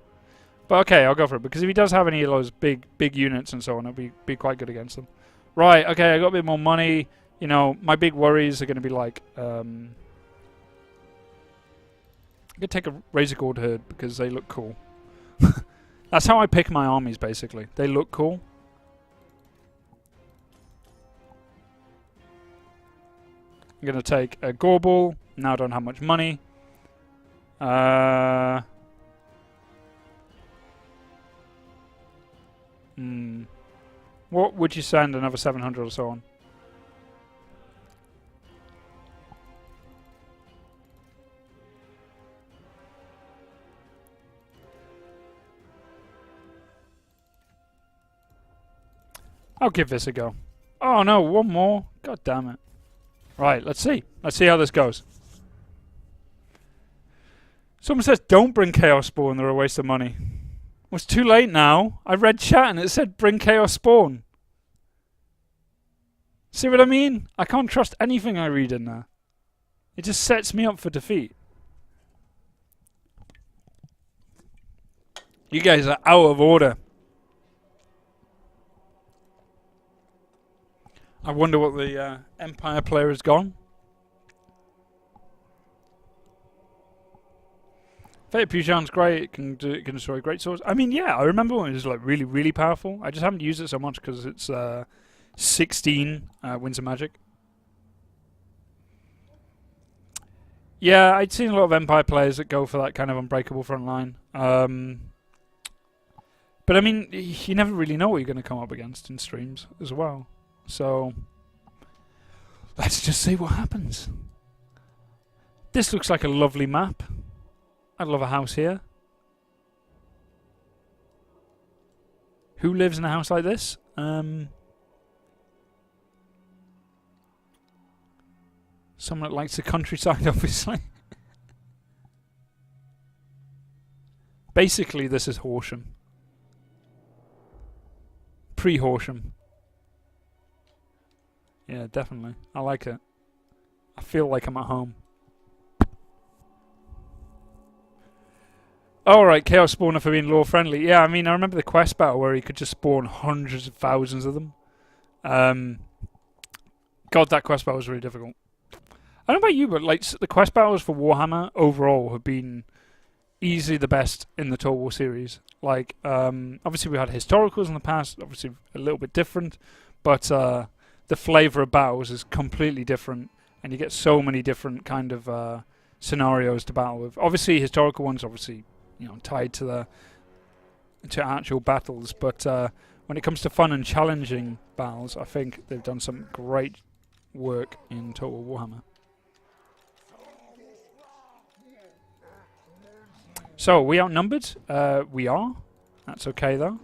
But okay, I'll go for it. Because if he does have any of those big units and so on, it'll be quite good against them. Right, okay, I got a bit more money. You know, my big worries are going to be like... I'm going to take a Razor Gourd herd because they look cool. That's how I pick my armies, basically. They look cool. I'm going to take a Gorbel. Now I don't have much money. What would you send another 700 or so on? I'll give this a go. Oh no, one more. God damn it. Right, let's see. Let's see how this goes. Someone says don't bring Chaos Spawn, they're a waste of money. Well, it's too late now. I read chat and it said bring Chaos Spawn. See what I mean? I can't trust anything I read in there. It just sets me up for defeat. You guys are out of order. I wonder what the Empire player has gone. Fate Pujan's great. It can destroy great swords. I mean, yeah, I remember when it was like really, really powerful. I just haven't used it so much because it's 16 Winds of Magic. Yeah, I'd seen a lot of Empire players that go for that kind of unbreakable front line. But I mean, you never really know what you're going to come up against in streams as well. So, let's just see what happens. This looks like a lovely map. I'd love a house here. Who lives in a house like this? Someone that likes the countryside, obviously. Basically, this is Horsham. Pre-Horsham. Yeah, definitely. I like it. I feel like I'm at home. Alright, Chaos Spawner for being lore friendly. Yeah, I mean, I remember the quest battle where he could just spawn hundreds of thousands of them. God, that quest battle was really difficult. I don't know about you, but like the quest battles for Warhammer overall have been easily the best in the Total War series. Like, obviously we had historicals in the past, obviously a little bit different, but the flavour of battles is completely different, and you get so many different kind of scenarios to battle with. Obviously, historical ones, obviously, you know, tied to actual battles, but when it comes to fun and challenging battles, I think they've done some great work in Total Warhammer. So, are we outnumbered? We are. That's okay, though.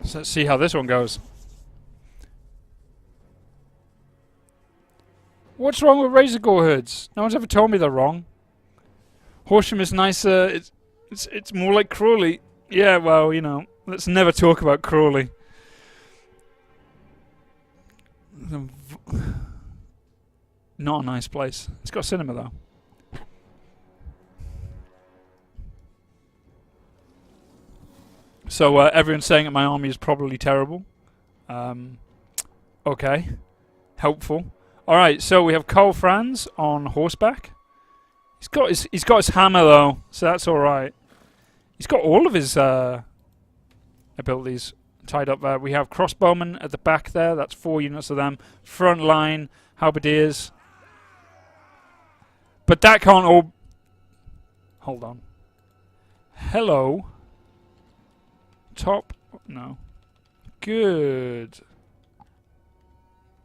So let's see how this one goes. What's wrong with Razor Gore hoods? No one's ever told me they're wrong. Horsham is nicer. It's more like Crawley. Yeah, well, you know, let's never talk about Crawley. Not a nice place. It's got a cinema though. So everyone's saying that my army is probably terrible. Okay, helpful. All right, so we have Karl Franz on horseback. He's got his hammer though, so that's all right. He's got all of his abilities tied up there. We have crossbowmen at the back there. That's 4 units of them. Front line, halberdiers. But that can't all... Hold on. Hello. Top... No. Good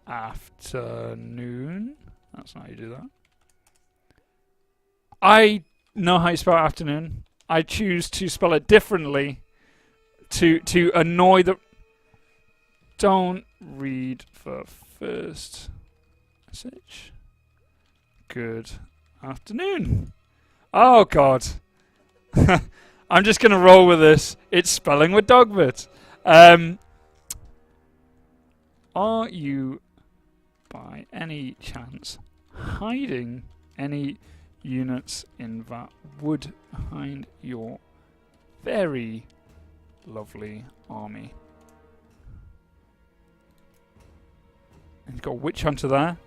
afternoon. That's not how you do that. I know how you spell afternoon. I choose to spell it differently to annoy the... Don't read the first message. Good afternoon. Oh, God. I'm just going to roll with this. It's spelling with Dogbert. Are you, by any chance, hiding any units in that wood behind your very lovely army? And you've got a witch hunter there.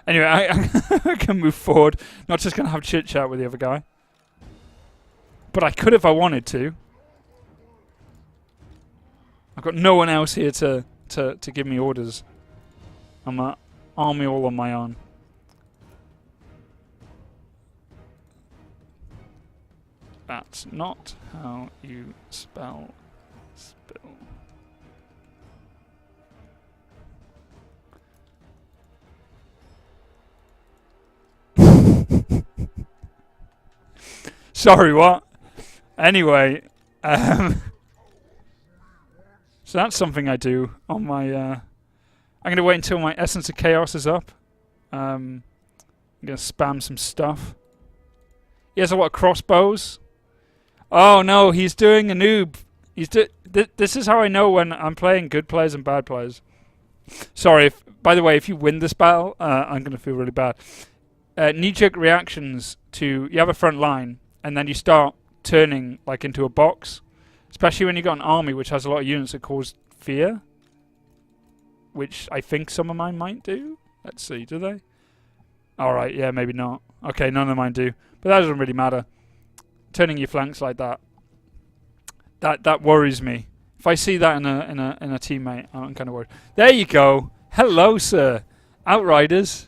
Anyway, I can move forward. Not just going to have chit chat with the other guy. But I could if I wanted to. I've got no one else here to give me orders. I'm an army all on my own. That's not how you spell spill. Sorry, what? Anyway, so that's something I do on my... I'm going to wait until my Essence of Chaos is up. I'm going to spam some stuff. He has a lot of crossbows. Oh no, he's doing a noob. This is how I know when I'm playing good players and bad players. Sorry, by the way, if you win this battle, I'm going to feel really bad. Knee-jerk reactions to... You have a front line, and then you start turning like into a box. Especially when you've got an army which has a lot of units that cause fear. Which I think some of mine might do. Let's see, do they? Alright, yeah, maybe not. Okay, none of mine do. But that doesn't really matter. Turning your flanks like that. That worries me. If I see that in a teammate, I'm kind of worried. There you go. Hello, sir. Outriders.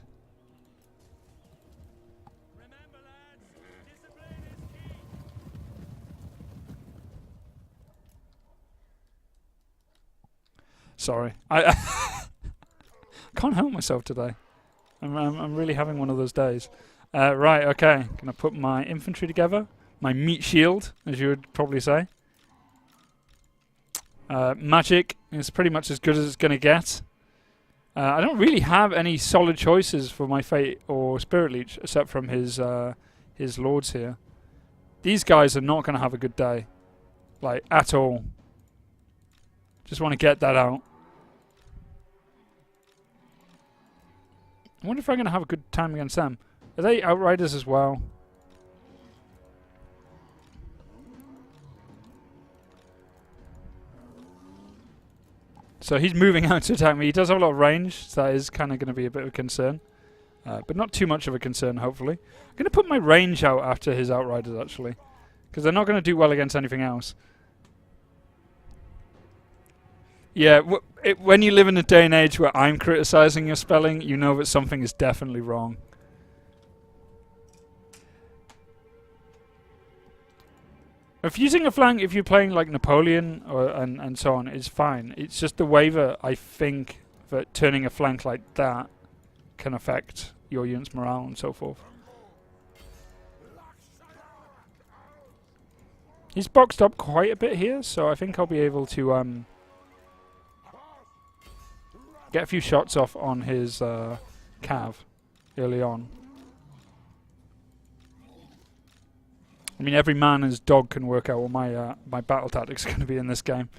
Sorry, I can't help myself today. I'm really having one of those days. Right, okay. Gonna put my infantry together. My meat shield, as you would probably say. Magic is pretty much as good as it's gonna get. I don't really have any solid choices for my Fate or Spirit Leech, except from his lords here. These guys are not gonna have a good day, like at all. Just want to get that out. I wonder if I'm going to have a good time against them. Are they Outriders as well? So he's moving out to attack me. He does have a lot of range, so that is kind of going to be a bit of a concern. But not too much of a concern, hopefully. I'm going to put my range out after his Outriders, actually. Because they're not going to do well against anything else. Yeah, when you live in a day and age where I'm criticizing your spelling, you know that something is definitely wrong. If using a flank, if you're playing like Napoleon or and so on, is fine. It's just the way that I think that turning a flank like that can affect your unit's morale and so forth. He's boxed up quite a bit here, so I think I'll be able to get a few shots off on his cav early on. I mean, every man and his dog can work out what my my battle tactics are going to be in this game.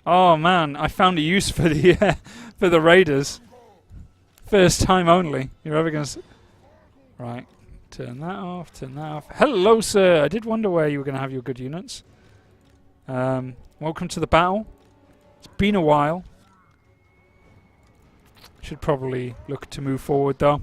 Oh man, I found a use for the for the raiders. First time only. You're ever going to... Right, turn that off, turn that off. Hello, sir. I did wonder where you were going to have your good units. Welcome to the battle. It's been a while. Should probably look to move forward though.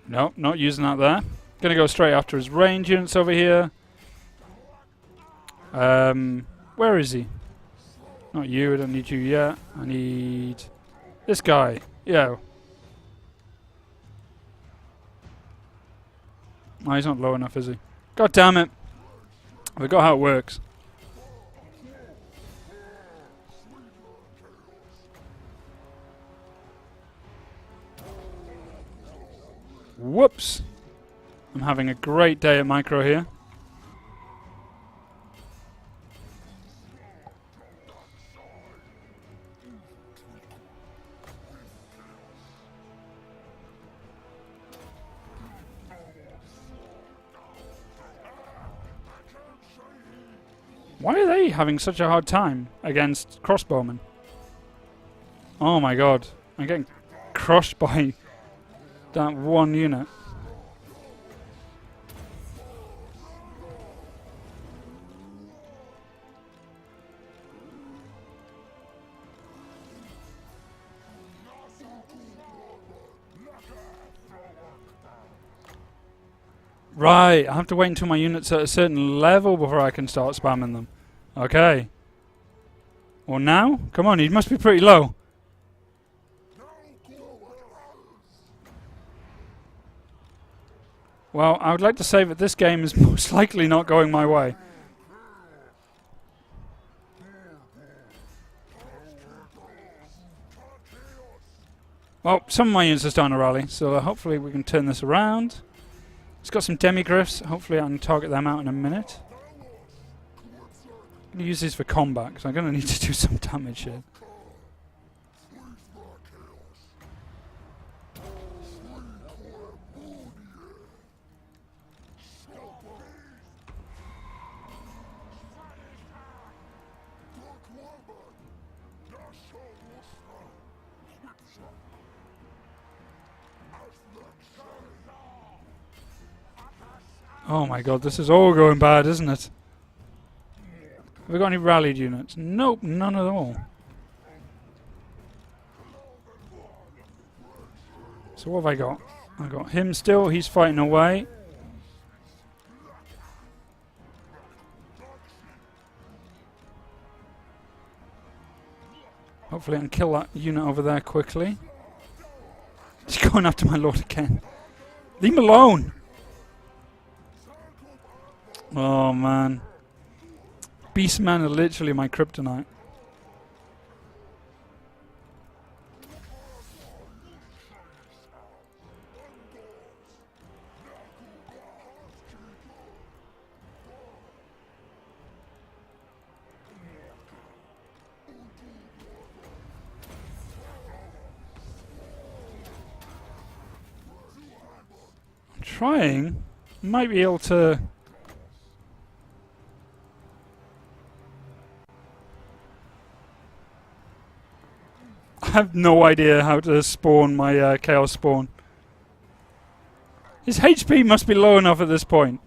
No, not using that there. Gonna go straight after his range units over here. Where is he? Not you, I don't need you yet. I need this guy. Yeah. Oh, he's not low enough, is he? God damn it. I forgot how it works. Whoops. I'm having a great day at micro here. Why are they having such a hard time against crossbowmen? Oh my god. I'm getting crushed by that one unit. Right, I have to wait until my unit's at a certain level before I can start spamming them. Okay. Or now? Come on, he must be pretty low. Well, I would like to say that this game is most likely not going my way. Well, some of my units are starting to rally, so hopefully we can turn this around. It's got some demigriffs. Hopefully I can target them out in a minute. I'm going to use these for combat, because I'm going to need to do some damage here. Oh my god, this is all going bad, isn't it? Have we got any rallied units? Nope, none at all. So what have I got? I got him still, he's fighting away. Hopefully I can kill that unit over there quickly. He's going after my lord again. Leave him alone! Oh man. Beastmen are literally my kryptonite. I'm trying. Might be able to... I have no idea how to spawn my Chaos Spawn. His HP must be low enough at this point.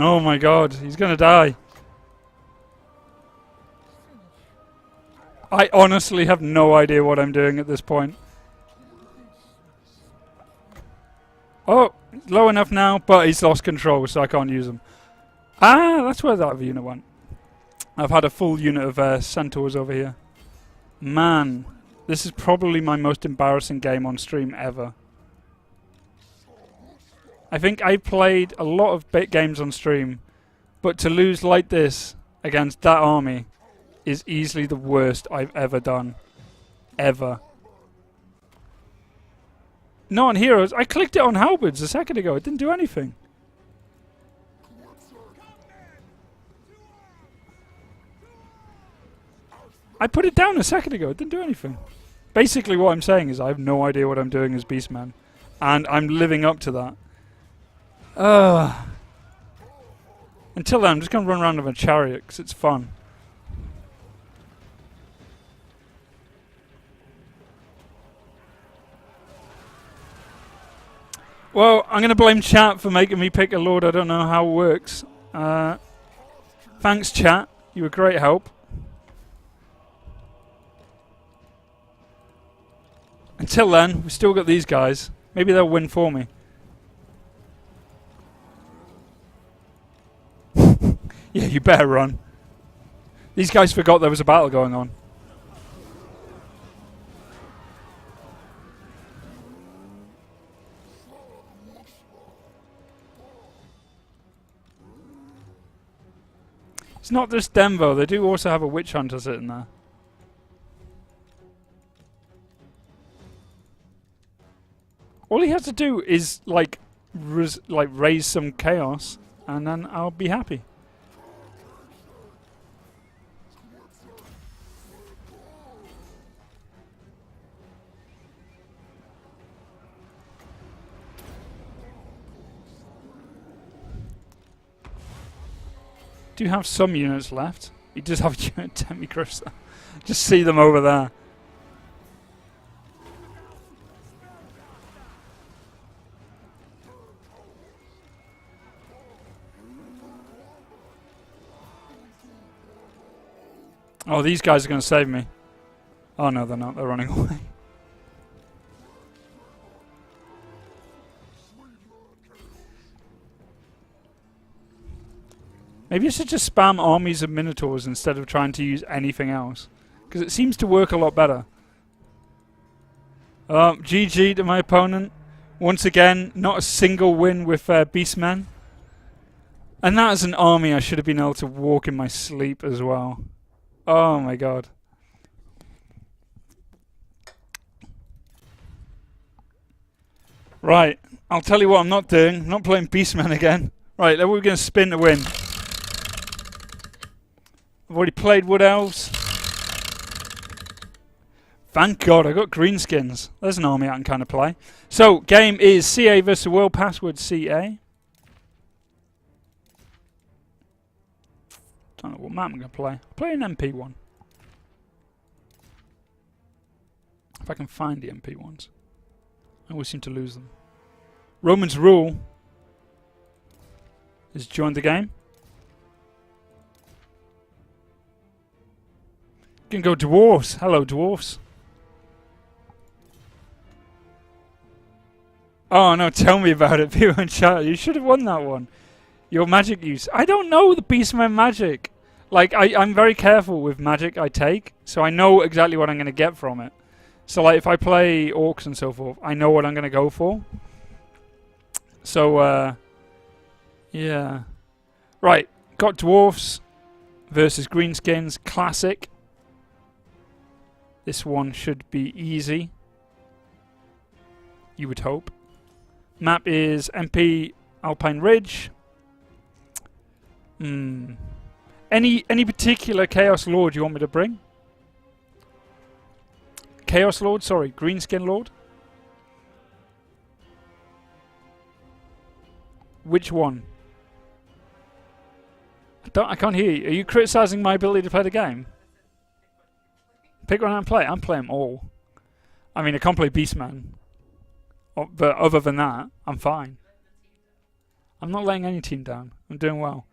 Oh my god, he's gonna die. I honestly have no idea what I'm doing at this point. Oh, low enough now, but he's lost control, so I can't use him. Ah, that's where that unit went. I've had a full unit of centaurs over here. Man, this is probably my most embarrassing game on stream ever. I think I played a lot of bit games on stream, but to lose like this against that army is easily the worst I've ever done. Ever. Not on heroes. I clicked it on halberds a second ago. It didn't do anything. I put it down a second ago. It didn't do anything. Basically what I'm saying is I have no idea what I'm doing as Beastman. And I'm living up to that. Until then, I'm just going to run around with a chariot because it's fun. Well, I'm going to blame chat for making me pick a lord. I don't know how it works. Thanks, chat. You were great help. Until then, we've still got these guys. Maybe they'll win for me. Yeah, you better run. These guys forgot there was a battle going on. It's not just them though, they do also have a witch hunter sitting there. All he has to do is like raise some chaos and then I'll be happy. Do have some units left. He does have a unit Demigriffs. Just see them over there. Oh, these guys are going to save me. Oh no, they're not. They're running away. Maybe I should just spam armies of Minotaurs instead of trying to use anything else. Because it seems to work a lot better. GG to my opponent. Once again, not a single win with Beastmen. And that is an army I should have been able to walk in my sleep as well. Oh my god. Right, I'll tell you what I'm not doing. I'm not playing Beastmen again. Right, then we're going to spin to win. I've already played Wood Elves. Thank God, I got greenskins. There's an army I can kind of play. So, game is CA versus World Password CA. Don't know what map I'm going to play. I'll play an MP one. If I can find the MP ones. I always seem to lose them. Roman's Rule has joined the game. Can go dwarves. Hello, dwarves. Oh no, tell me about it, people in chat. You should have won that one. Your magic use. I don't know the Beastman magic. Like, I'm very careful with magic I take, so I know exactly what I'm going to get from it. So, like, if I play orcs and so forth, I know what I'm going to go for. So, yeah. Right, got dwarfs versus greenskins. Classic. This one should be easy. You would hope. Map is MP Alpine Ridge. Any particular Chaos Lord you want me to bring? Chaos Lord, sorry, Greenskin Lord. Which one? I can't hear you. Are you criticizing my ability to play the game? Pick one and play. I'm playing them all. I mean, I can't play Beastman. But other than that, I'm fine. I'm not laying any team down. I'm doing well.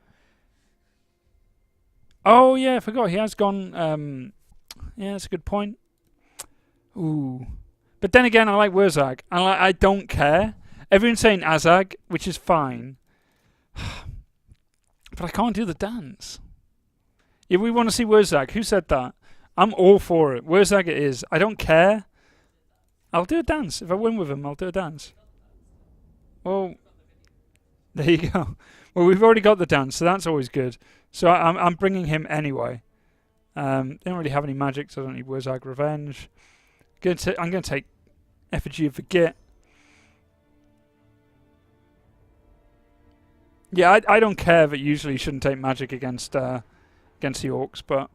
Oh, yeah, I forgot. He has gone... yeah, that's a good point. Ooh. But then again, I like Wurzag. I don't care. Everyone's saying Azag, which is fine. But I can't do the dance. If we want to see Wurzag, who said that? I'm all for it. Wurzag it is. I don't care. I'll do a dance. If I win with him, I'll do a dance. Well, there you go. Well, we've already got the dance, so that's always good. So I'm bringing him anyway. Don't really have any magic, so I don't need Wurzag Revenge. I'm going to take Effigy of Forget. Yeah, I don't care that usually you shouldn't take magic against the orcs, but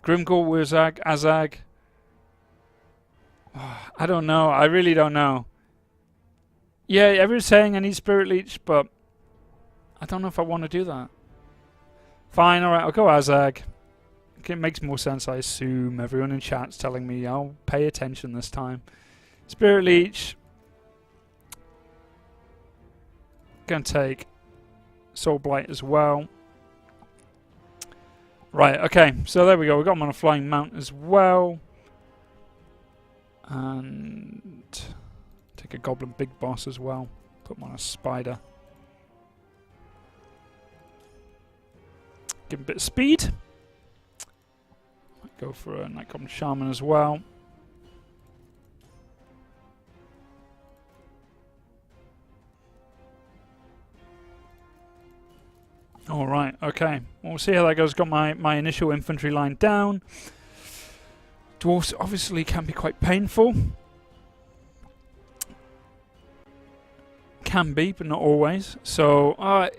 Grimgor, Wurzag, Azag. I don't know. I really don't know. Yeah, everyone's saying I need Spirit Leech, but I don't know if I want to do that. Fine, alright, I'll go Azag. It makes more sense, I assume. Everyone in chat's telling me I'll pay attention this time. Spirit Leech. Gonna take Soul Blight as well. Right, okay, so there we go. We got him on a flying mount as well. And take a goblin big boss as well. Put him on a spider. Give him a bit of speed. Might go for a night goblin shaman as well. Alright, okay. Well, we'll see how that goes. Got my initial infantry line down. Dwarfs obviously can be quite painful. Can be, but not always. So a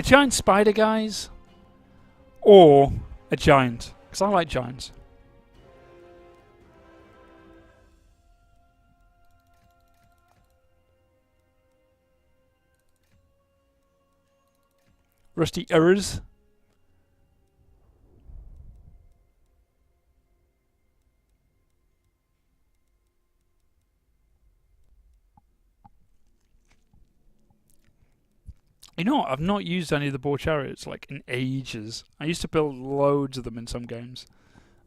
giant spider, guys, or a giant? Because I like giants. Rusty errors. You know what? I've not used any of the boar chariots like in ages. I used to build loads of them in some games.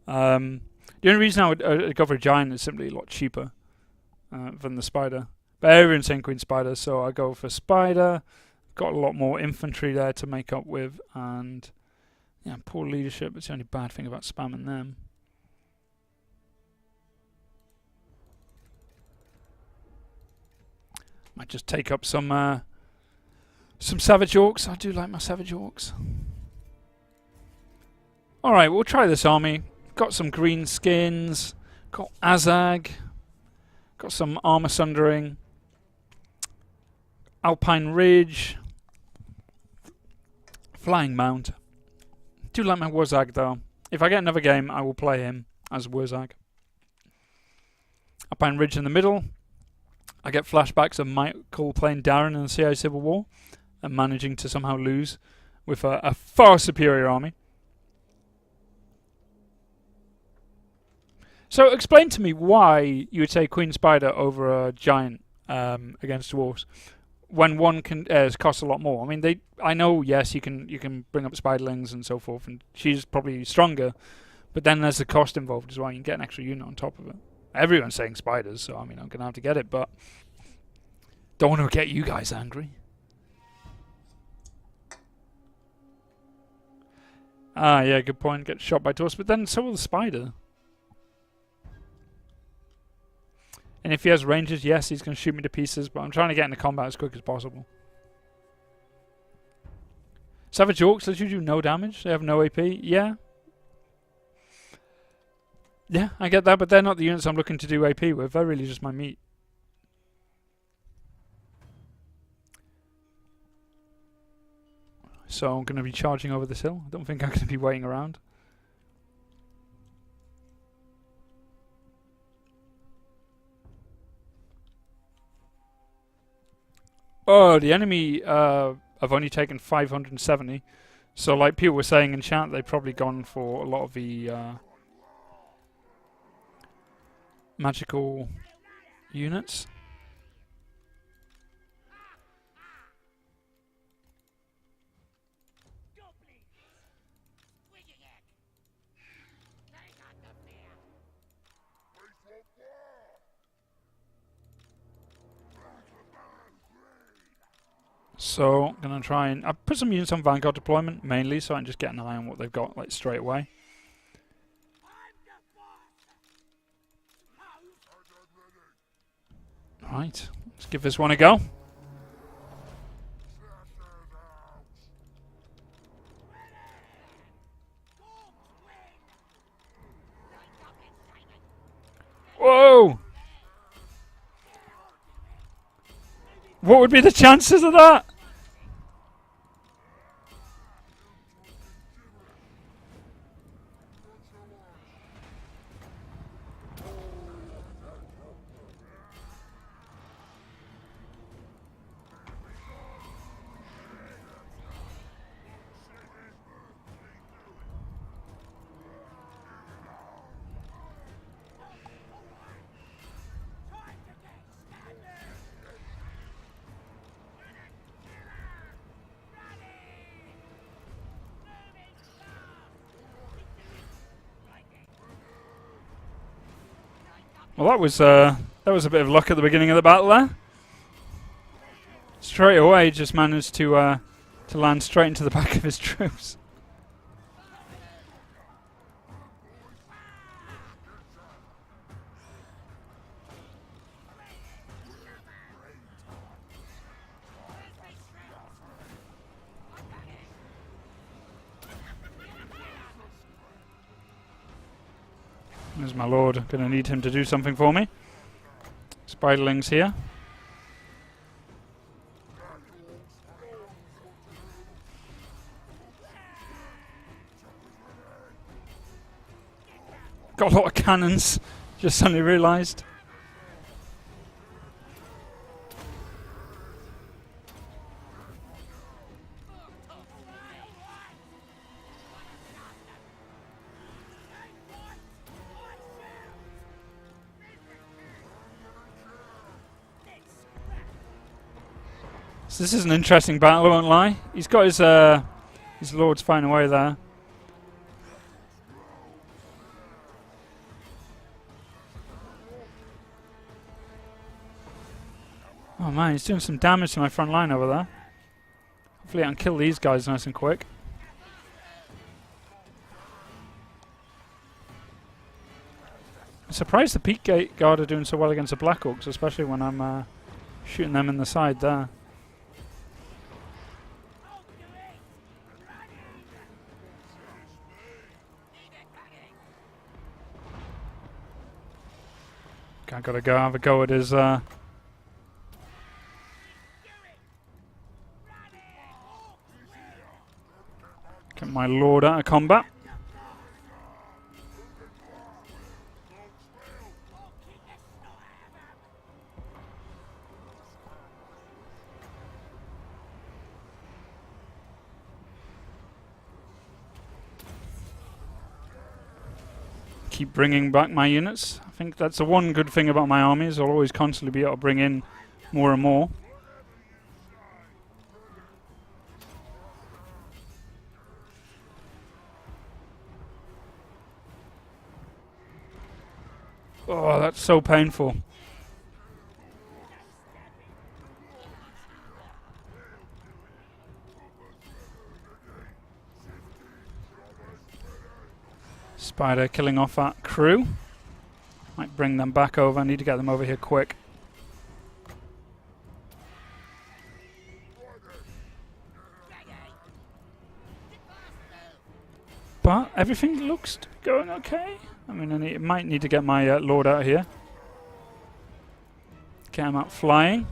The only reason I would go for a giant is simply a lot cheaper than the spider. But everyone's saying Queen Spider, so I go for spider. Got a lot more infantry there to make up with, and yeah, poor leadership. It's the only bad thing about spamming them. Might just take up some Savage Orcs. I do like my Savage Orcs. Alright, we'll try this army. Got some green skins. Got Azag. Got some armor sundering. Alpine Ridge. Flying Mount. Do like my Wurzag though. If I get another game, I will play him as Wurzag. Alpine Ridge in the middle. I get flashbacks of Michael playing Darren in the CI Civil War and managing to somehow lose with a far superior army. So explain to me why you would say Queen Spider over a giant against dwarves when one can costs a lot more. I mean, I know, yes, you can bring up spiderlings and so forth, and she's probably stronger, but then there's the cost involved as well. You can get an extra unit on top of it. Everyone's saying spiders, so I mean, I'm gonna have to get it, but don't want to get you guys angry. Ah, yeah, good point. Get shot by dwarfs, but then so will the spider. And if he has ranges, yes, he's going to shoot me to pieces, but I'm trying to get into combat as quick as possible. Savage Orcs literally do no damage. They have no AP. Yeah. Yeah, I get that, but they're not the units I'm looking to do AP with. They're really just my meat. So I'm going to be charging over this hill. I don't think I'm going to be waiting around. Oh, the enemy have only taken 570. So like people were saying in chat, they've probably gone for a lot of the magical units. So I'm gonna try and I put some units on Vanguard deployment mainly, so I can just get an eye on what they've got like straight away. Right, let's give this one a go. Whoa! What would be the chances of that? Well, that was a bit of luck at the beginning of the battle there. Straight away, just managed to land straight into the back of his troops. There's my lord. Gonna need him to do something for me. Spiderlings here. Got a lot of cannons. Just suddenly realised. So this is an interesting battle, I won't lie. He's got his lords fighting away there. Oh man, he's doing some damage to my front line over there. Hopefully I can kill these guys nice and quick. I'm surprised the Peak Gate Guard are doing so well against the Black Orcs, especially when I'm shooting them in the side there. Okay, I gotta go have a go at his get my lord out of combat. Keep bringing back my units. I think that's the one good thing about my armies. I'll always constantly be able to bring in more and more. Oh, that's so painful. Spider killing off that crew. Might bring them back over. I need to get them over here quick. But everything looks to be going okay. I mean, I might need to get my lord out here. Get him out flying.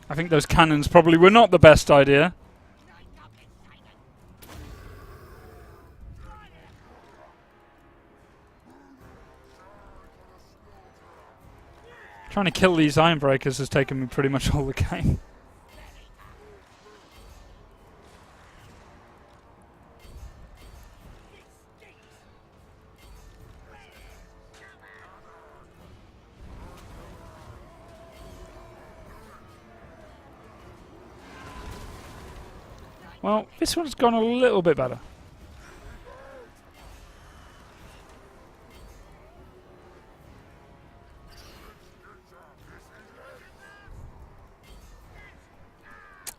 I think those cannons probably were not the best idea. Trying to kill these iron breakers has taken me pretty much all the game. Well, this one's gone a little bit better.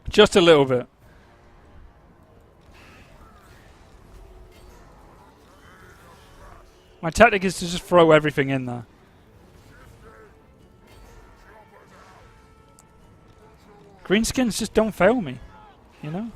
Just a little bit. My tactic is to just throw everything in there. Greenskins just don't fail me, you know?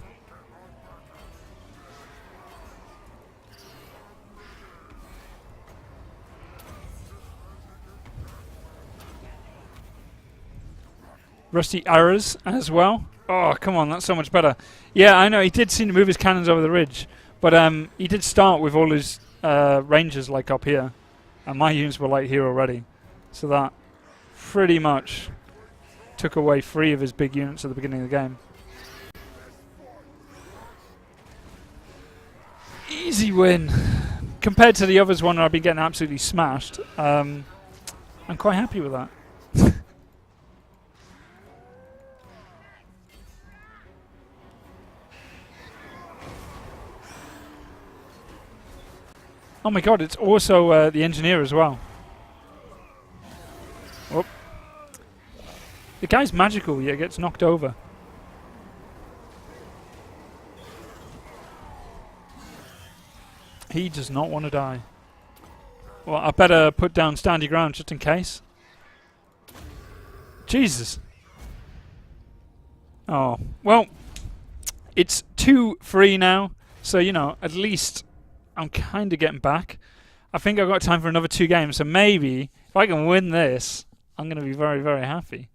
Rusty arrows as well. Oh, come on, that's so much better. Yeah, I know, he did seem to move his cannons over the ridge, but he did start with all his rangers like up here, and my units were like here already. So that pretty much took away 3 of his big units at the beginning of the game. Easy win. Compared to the others one where I've been getting absolutely smashed, I'm quite happy with that. Oh my god, it's also the engineer as well. Oh. The guy's magical, yet gets knocked over. He does not want to die. Well, I better put down standy ground just in case. Jesus. Oh, well, it's 2-3 now, so, you know, at least I'm kind of getting back. I think I've got time for another 2 games, so maybe if I can win this, I'm going to be very, very happy.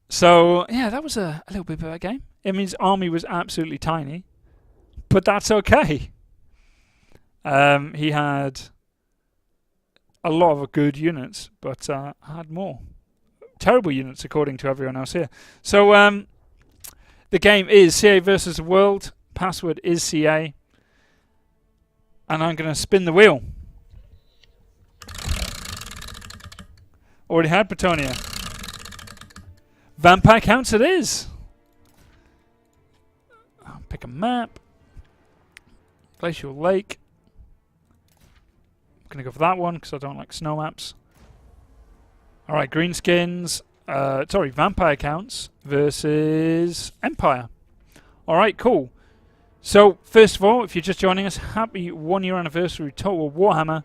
So, yeah, that was a little bit of a game. It means army was absolutely tiny, but that's okay. He had a lot of good units, but had more terrible units according to everyone else here. So the game is CA versus the world. Password is CA. And I'm going to spin the wheel. Already had Bretonia. Vampire counts it is. I'll pick a map. Glacial Lake. I'm going to go for that one because I don't like snow maps. Alright, greenskins. Sorry, vampire counts versus Empire. Alright, cool. So, first of all, if you're just joining us, happy 1-year anniversary Total Warhammer.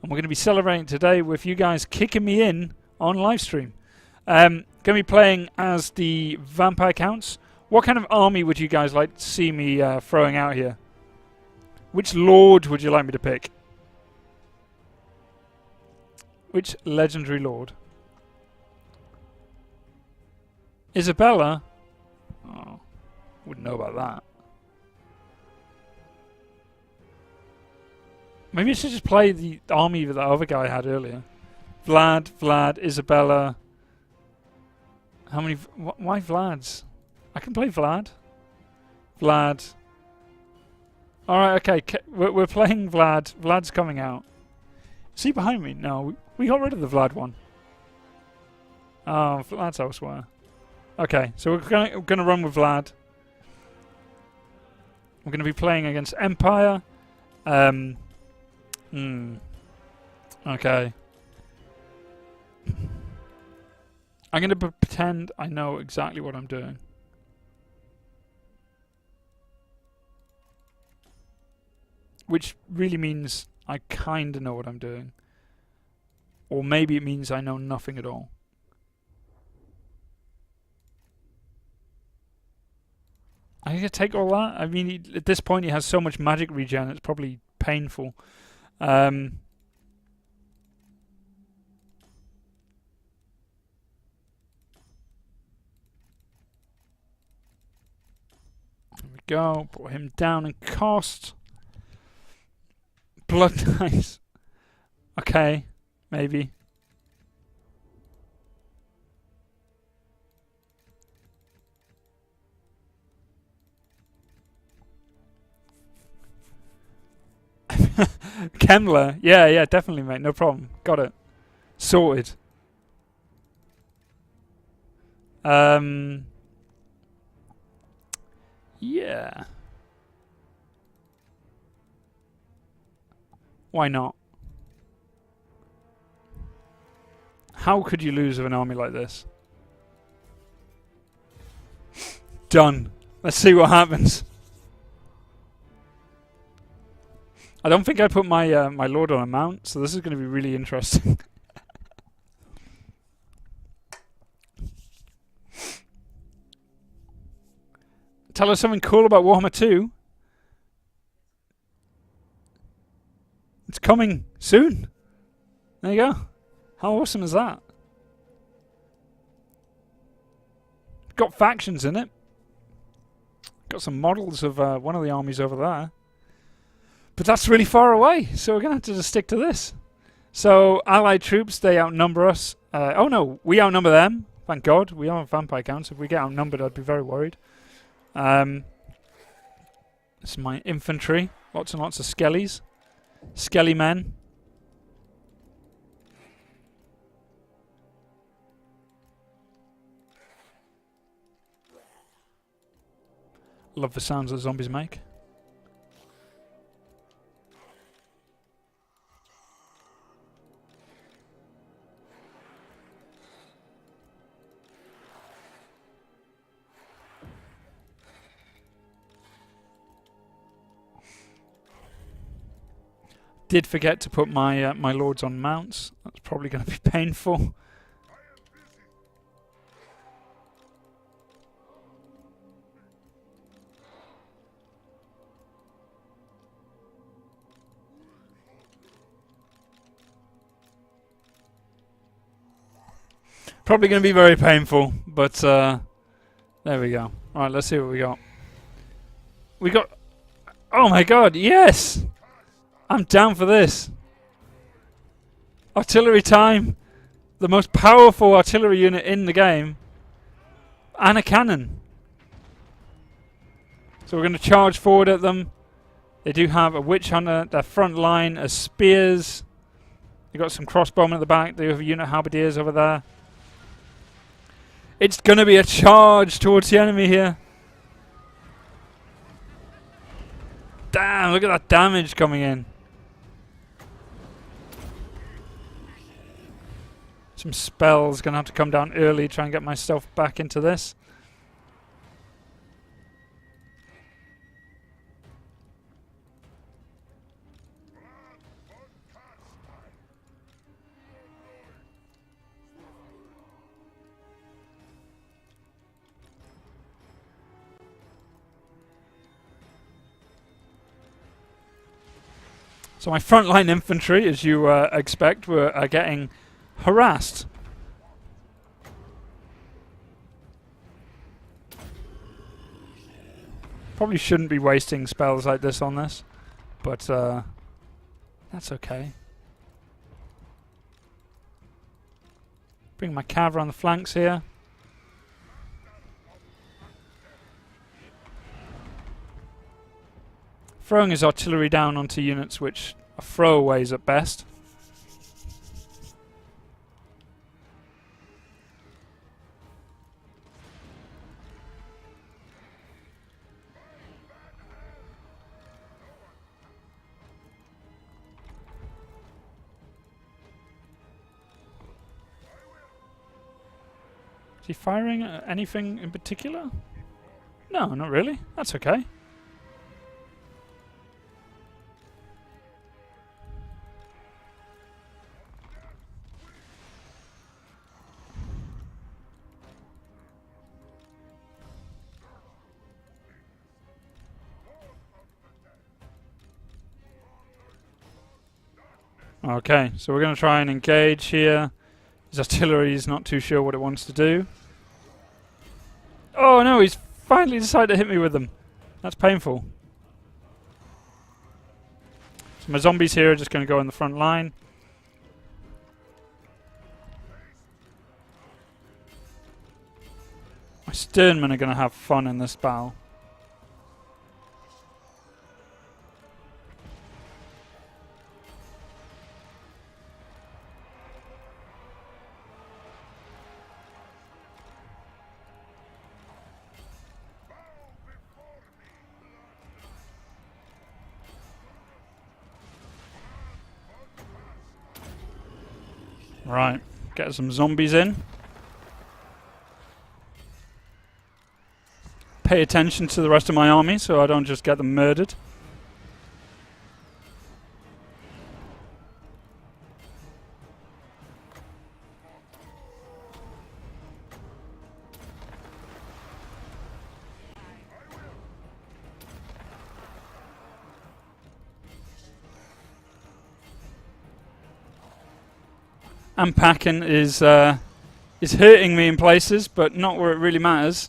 And we're going to be celebrating today with you guys kicking me in on Livestream. Going to be playing as the vampire counts. What kind of army would you guys like to see me throwing out here? Which lord would you like me to pick? Which legendary lord? Isabella? Oh, wouldn't know about that. Maybe I should just play the army that the other guy had earlier. Vlad, Isabella. How many? Why Vlads? I can play Vlad. Vlad. Alright, okay. We're playing Vlad. Vlad's coming out. Is he behind me? No, we got rid of the Vlad one. Oh, Vlad's elsewhere. Okay, so we're gonna run with Vlad. We're gonna be playing against Empire. Okay. I'm gonna pretend I know exactly what I'm doing. Which really means I kinda know what I'm doing. Or maybe it means I know nothing at all. I'm gonna take all that. I mean, at this point he has so much magic regen, it's probably painful. There we go. Put him down in cost. Blood Knights. Okay, maybe. Kemmler. Yeah, definitely, mate. No problem. Got it. Sorted. Yeah. Why not? How could you lose with an army like this? Done. Let's see what happens. I don't think I put my my lord on a mount, so this is going to be really interesting. Tell us something cool about Warhammer 2. It's coming soon. There you go. How awesome is that? Got factions in it. Got some models of one of the armies over there. But that's really far away, so we're going to have to just stick to this. So, Allied troops, they outnumber us. Oh no, we outnumber them. Thank God. We are vampire counts. If we get outnumbered, I'd be very worried. This is my infantry. Lots and lots of skellies. Skelly men. Love the sounds that zombies make. did forget to put my my lords on mounts. That's probably going to be painful. Probably going to be very painful, but there we go. All right, let's see what we got. We got... Oh my god, yes! I'm down for this. Artillery time. The most powerful artillery unit in the game. And a cannon. So we're going to charge forward at them. They do have a witch hunter. Their front line are spears. They've got some crossbowmen at the back. They have a unit of halberdiers over there. It's going to be a charge towards the enemy here. Damn, look at that damage coming in. Some spells. Going to have to come down early, try and get myself back into this. So my frontline infantry, as you expect, are getting harassed. Probably shouldn't be wasting spells like this on this, but that's okay. Bring my cav on the flanks here. Throwing his artillery down onto units which are throwaways at best. Is he firing at anything in particular? No, not really. That's okay. Okay, so we're going to try and engage here. His artillery is not too sure what it wants to do. Oh no, he's finally decided to hit me with them. That's painful. So my zombies here are just going to go in the front line. My sternmen are going to have fun in this battle. Right, get some zombies in. Pay attention to the rest of my army so I don't just get them murdered. Unpacking is hurting me in places, but not where it really matters.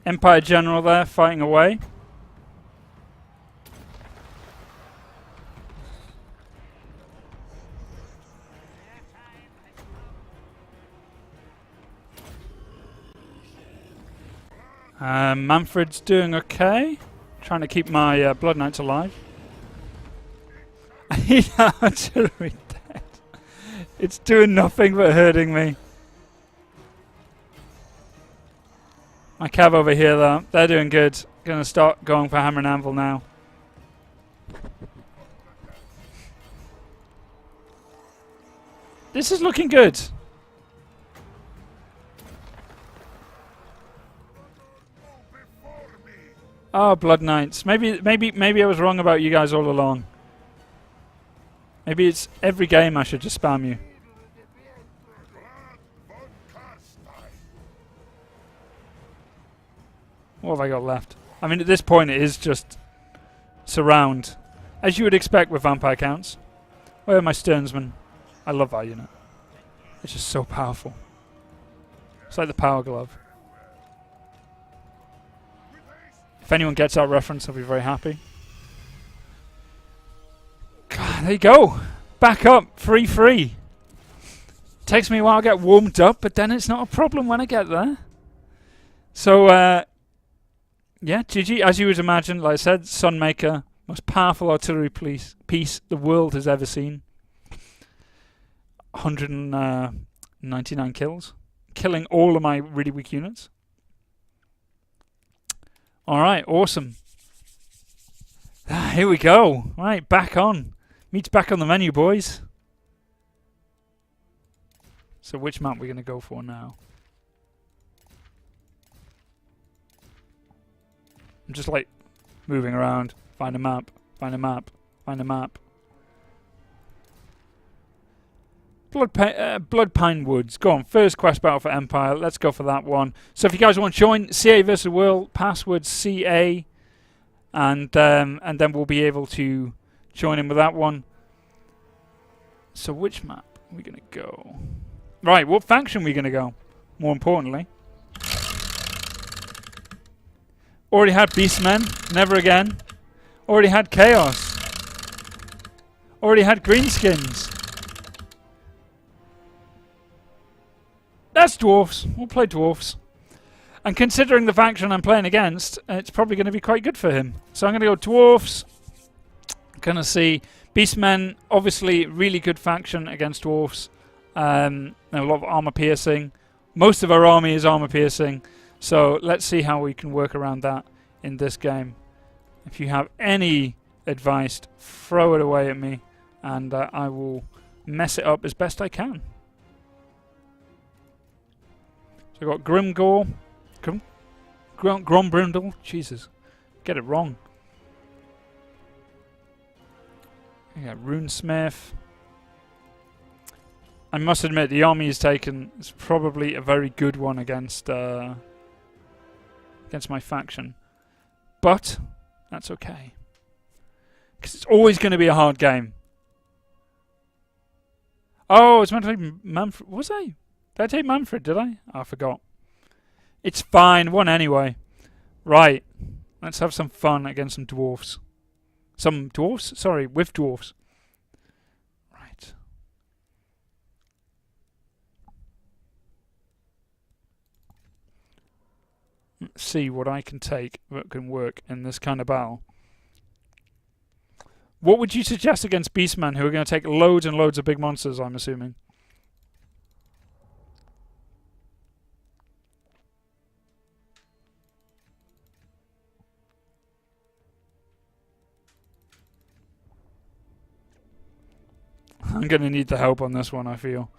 Empire General there, fighting away. Manfred's doing okay. Trying to keep my Blood Knights alive. I need artillery dead. It's doing nothing but hurting me. My cav over here though, they're doing good. Gonna start going for hammer and anvil now. This is looking good. Oh, Blood Knights. Maybe I was wrong about you guys all along. Maybe it's every game I should just spam you. What have I got left? I mean, at this point, it is just surround, as you would expect with vampire counts. Where are my Sternsmen? I love that unit. It's just so powerful. It's like the power glove. If anyone gets that reference, I'll be very happy. God, there you go. Back up. Free. Takes me a while to get warmed up, but then it's not a problem when I get there. So, yeah, GG. As you would imagine, like I said, Sunmaker, most powerful artillery piece the world has ever seen. 199 kills. Killing all of my really weak units. Alright, awesome. Here we go. Right, back on. Meat's back on the menu, boys. So which map are we going to go for now? I'm just like moving around. Find a map. Find a map. Find a map. Blood Pine Woods. Go on. First quest battle for Empire. Let's go for that one. So if you guys want to join, CA vs World, password CA. And then we'll be able to join in with that one. So which map are we going to go? Right, what faction are we going to go? More importantly. Already had Beastmen. Never again. Already had Chaos. Already had Greenskins. That's Dwarfs. We'll play Dwarfs. And considering the faction I'm playing against, it's probably going to be quite good for him. So I'm going to go Dwarfs. Going to see Beastmen, obviously really good faction against Dwarfs. A lot of armor piercing. Most of our army is armor piercing. So let's see how we can work around that in this game. If you have any advice, throw it away at me. And I will mess it up as best I can. So I've got Grimgore. Grombrindle. Jesus. Get it wrong. Yeah, Runesmith. I must admit, the army he's taken is probably a very good one against my faction. But that's okay. Because it's always going to be a hard game. Oh, I was meant to take Manfred. Was I? Did I take Manfred, did I? Oh, I forgot. It's fine. Won anyway. Right. Let's have some fun against some dwarfs. Some dwarfs? Sorry, with dwarfs. Right. Let's see what I can take that can work in this kind of battle. What would you suggest against Beastmen, who are going to take loads and loads of big monsters, I'm assuming? I'm going to need the help on this one, I feel.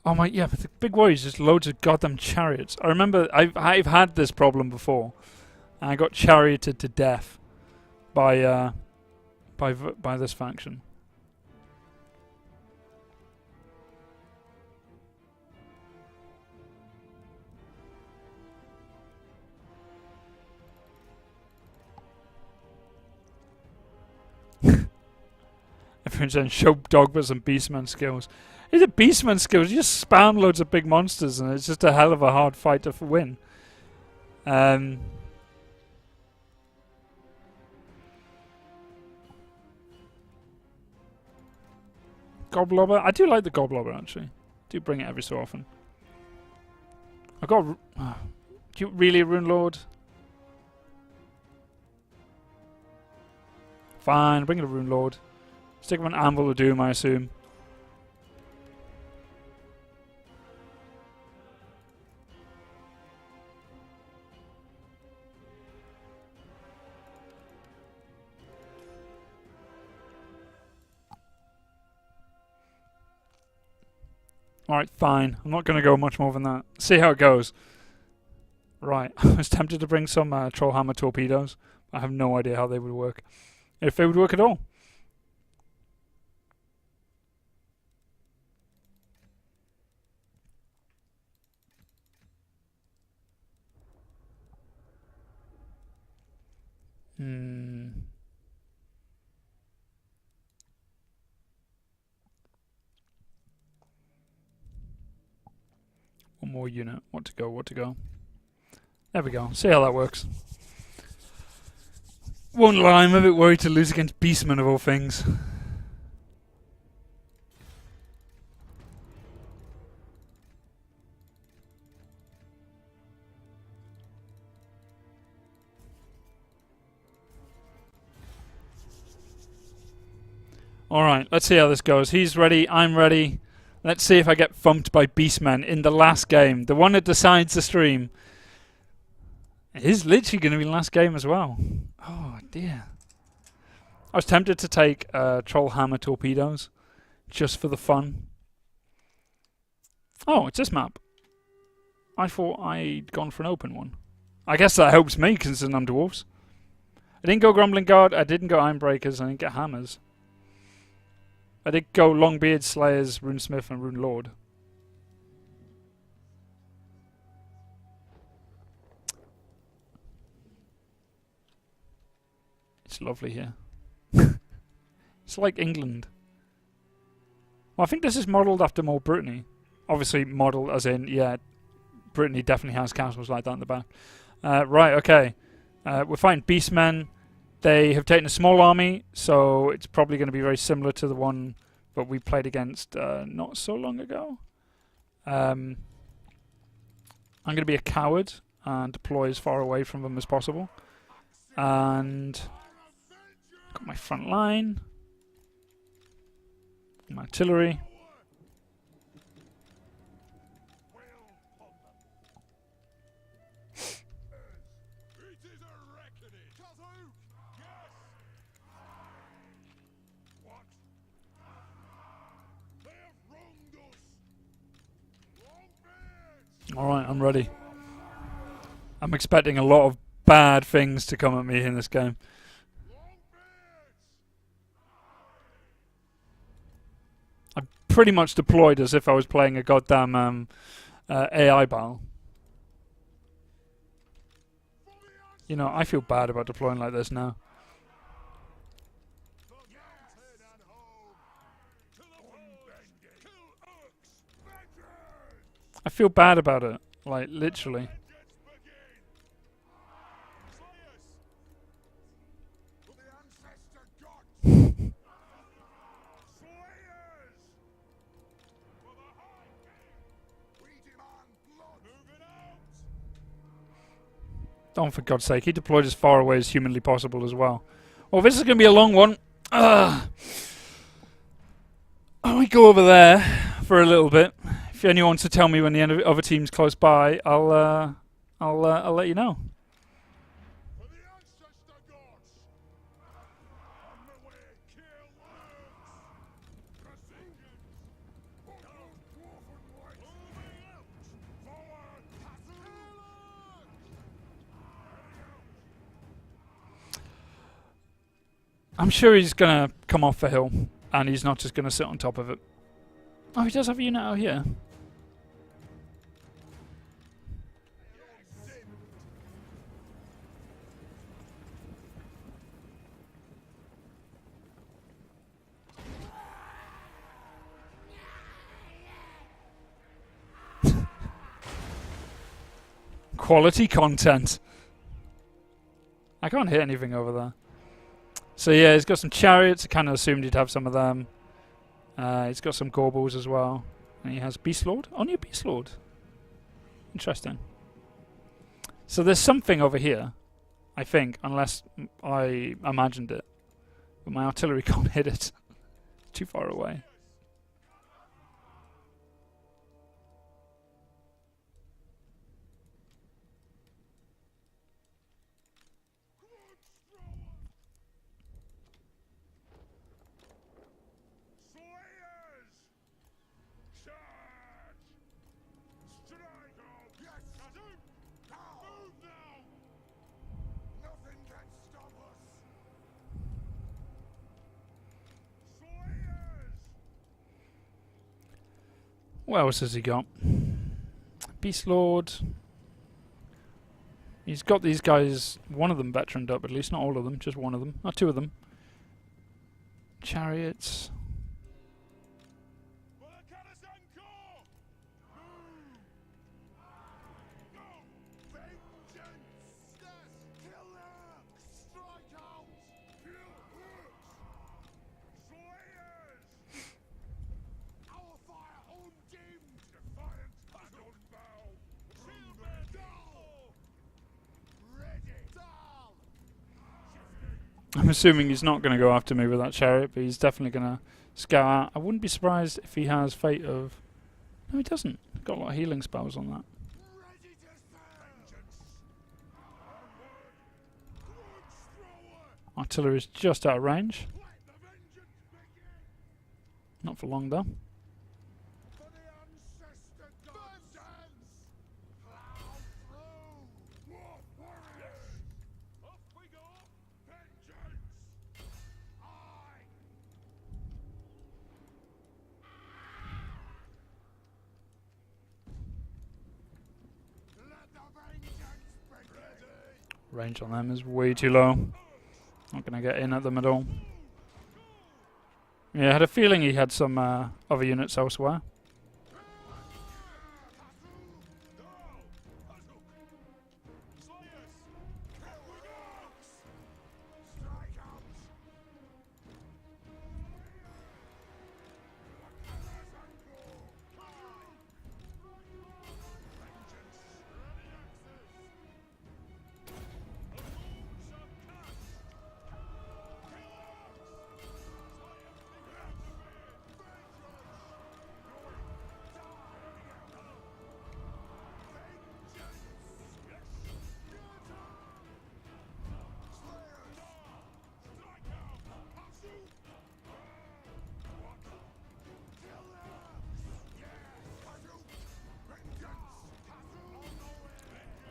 Oh my, yeah, but the big worry is just loads of goddamn chariots. I remember I've had this problem before. And I got charioted to death by this faction. Everyone's saying show Dogbert and Beastman skills. These are Beastman skills. You just spam loads of big monsters and it's just a hell of a hard fight to win. Goblobber. I do like the Goblobber actually. Do bring it every so often. I got. Do you really a Rune Lord? Fine, bring it a Rune Lord. Stick him an Anvil of Doom, I assume. Alright, fine. I'm not going to go much more than that. See how it goes. Right. I was tempted to bring some troll hammer torpedoes. I have no idea how they would work. If they would work at all. One more unit. What to go, what to go. There we go. See how that works. Won't lie, I'm a bit worried to lose against Beastmen of all things. Alright, let's see how this goes. He's ready, I'm ready. Let's see if I get thumped by Beastmen in the last game. The one that decides the stream. It is literally going to be the last game as well. Oh dear. I was tempted to take troll hammer torpedoes. Just for the fun. Oh, it's this map. I thought I'd gone for an open one. I guess that helps me because it's an Underwolves. I didn't go Grumbling Guard, I didn't go Ironbreakers, I didn't get Hammers. I did go Longbeard, Slayers, Runesmith and Rune Lord. It's lovely here. It's like England. Well, I think this is modelled after more Brittany. Obviously modelled as in, yeah, Brittany definitely has castles like that in the back. Right, okay. We're fighting Beastmen. They have taken a small army, so it's probably going to be very similar to the one that we played against not so long ago. I'm going to be a coward and deploy as far away from them as possible. And got my front line. My artillery. Alright, I'm ready. I'm expecting a lot of bad things to come at me in this game. I'm pretty much deployed as if I was playing a goddamn AI battle. You know, I feel bad about deploying like this now. I feel bad about it, like literally. Oh, for God's sake, he deployed as far away as humanly possible as well. Well, this is going to be a long one. I might go over there for a little bit. If anyone wants to tell me when the other team's close by, I'll let you know. I'm sure he's going to come off the hill, and he's not just going to sit on top of it. Oh, he does have a unit out here. Quality content. I can't hit anything over there. So yeah, he's got some chariots. I kind of assumed he'd have some of them. He's got some Gorbals as well. And he has Beast Lord. Only a Beast Lord. Interesting. So there's something over here, I think, unless I imagined it. But my artillery can't hit it. Too far away. What else has he got? Beast Lord. He's got these guys, one of them veteraned up at least, not all of them, just one of them. Not two of them. Chariots. I'm assuming he's not going to go after me with that chariot, but he's definitely going to scout out. I wouldn't be surprised if he has Fate of... No, he doesn't. Got a lot of healing spells on that. Artillery is just out of range. Not for long, though. Range on them is way too low. Not going to get in at them at all. Yeah, I had a feeling he had some other units elsewhere.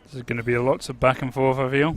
This is going to be lots of back and forth, I feel.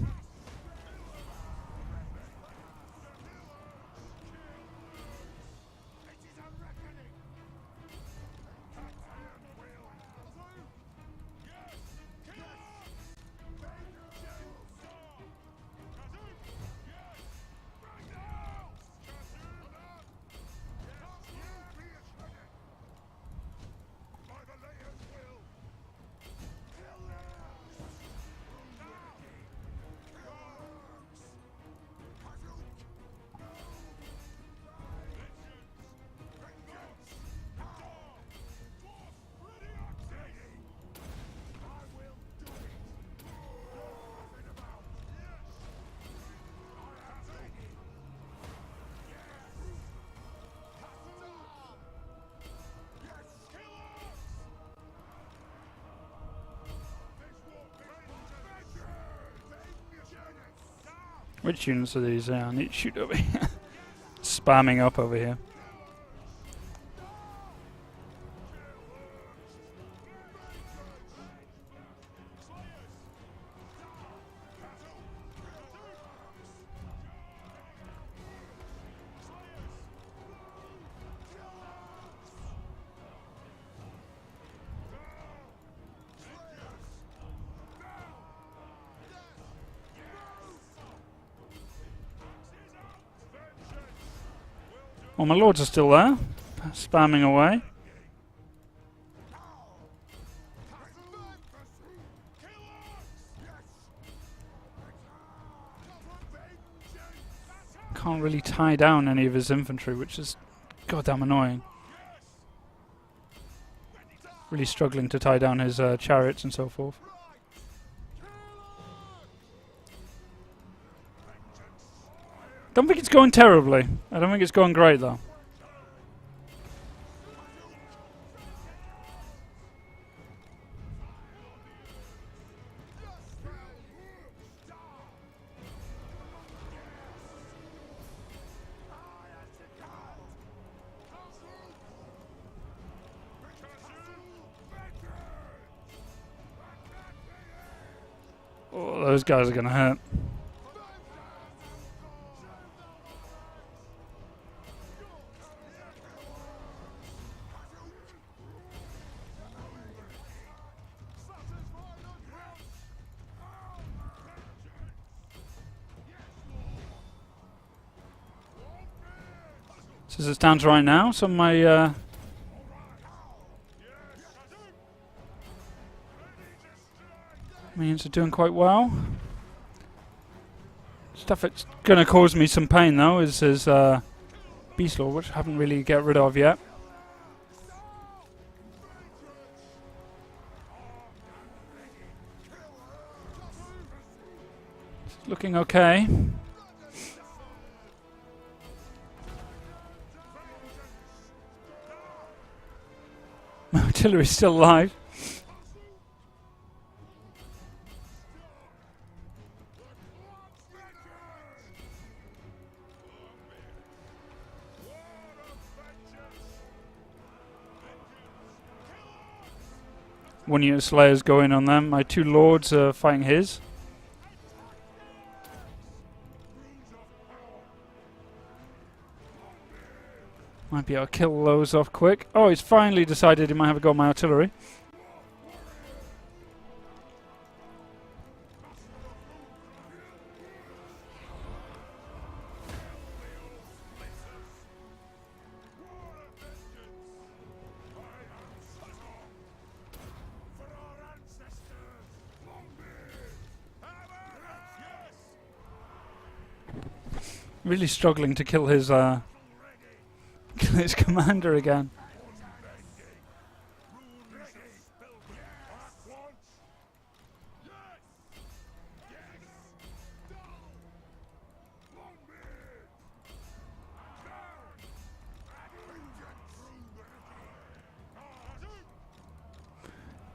Which units are these? I need to shoot over here. Spamming up over here. Well, my lords are still there, spamming away. Can't really tie down any of his infantry, which is goddamn annoying. Really struggling to tie down his chariots and so forth. Don't think it's going terribly. I don't think it's going great though. Oh, those guys are gonna hurt. So as it stands right now, some of my minions are doing quite well. Stuff that's going to cause me some pain though is Beast Lord, which I haven't really get rid of yet. It's looking okay. My artillery's still alive. One unit of Slayers going on them. My 2 Lords are fighting his. Might be able to kill those off quick. Oh, he's finally decided he might have a go at my artillery. Really struggling to kill his commander again.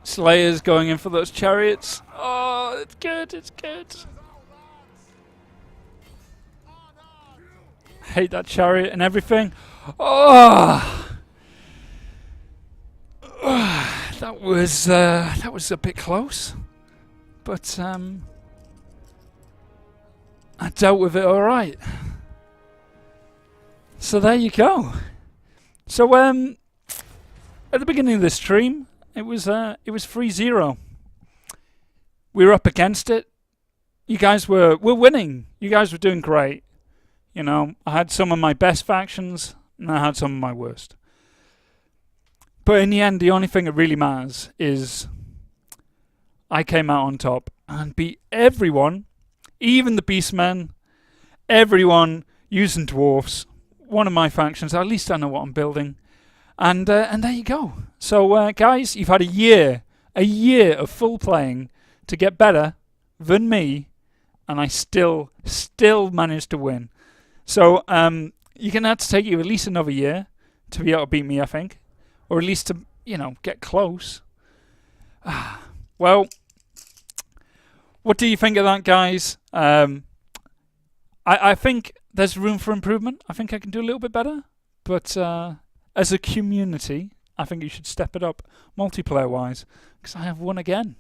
Slayers going in for those chariots. Oh, it's good, it's good. Hate that chariot and everything. Oh, that was a bit close, but I dealt with it all right. So there you go. So at the beginning of the stream, it was 3-0. We were up against it. You guys were winning. You guys were doing great. You know, I had some of my best factions, and I had some of my worst. But in the end, the only thing that really matters is I came out on top and beat everyone, even the Beastmen, everyone using dwarfs. One of my factions, at least I know what I'm building. And there you go. So, guys, you've had a year of full playing to get better than me, and I still managed to win. So you're going to have to take you at least another year to be able to beat me, I think. Or at least to, you know, get close. Well, what do you think of that, guys? I think there's room for improvement. I think I can do a little bit better. But as a community, I think you should step it up multiplayer-wise. Because I have won again.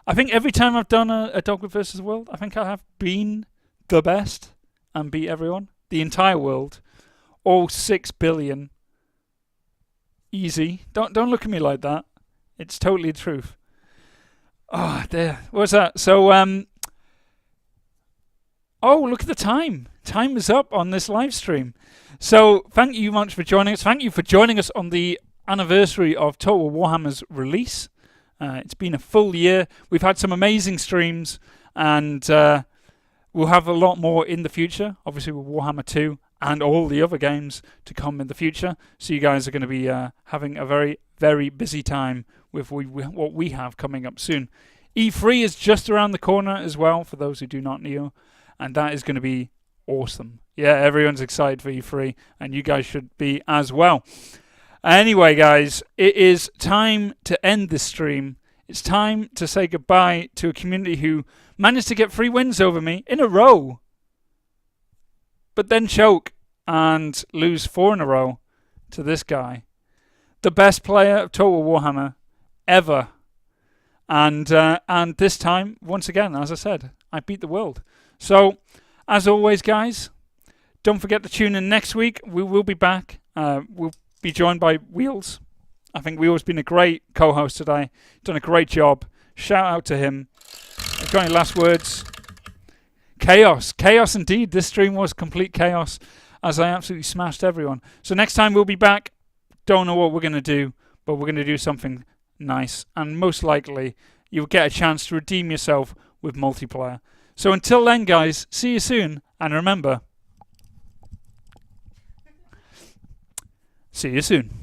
I think every time I've done a Dogbert versus World, I think I have been the best. And beat everyone, the entire world, all 6 billion. Easy. Don't look at me like that. It's totally the truth. Oh, there. What's that? So oh, look at the time. Time is up on this live stream. So thank you much for joining us. Thank you for joining us on the anniversary of Total Warhammer's release. It's been a full year. We've had some amazing streams, and we'll have a lot more in the future, obviously with Warhammer 2 and all the other games to come in the future. So you guys are going to be having a very, very busy time with what we have coming up soon. E3 is just around the corner as well, for those who do not know, and that is going to be awesome. Yeah, everyone's excited for E3, and you guys should be as well. Anyway, guys, it is time to end this stream. It's time to say goodbye to a community who managed to get 3 wins over me in a row, but then choke and lose 4 in a row to this guy, the best player of Total Warhammer ever. And this time, once again, as I said, I beat the world. So, as always, guys, don't forget to tune in next week. We will be back. We'll be joined by Wheels. I think Wheels been a great co-host today. Done a great job. Shout out to him. Got any last words? Chaos. Chaos indeed. This stream was complete chaos. as I absolutely smashed everyone. So next time we'll be back. Don't know what we're going to do, but we're going to do something nice. And most likely, you'll get a chance to redeem yourself with multiplayer. So until then, guys, see you soon. And remember, see you soon.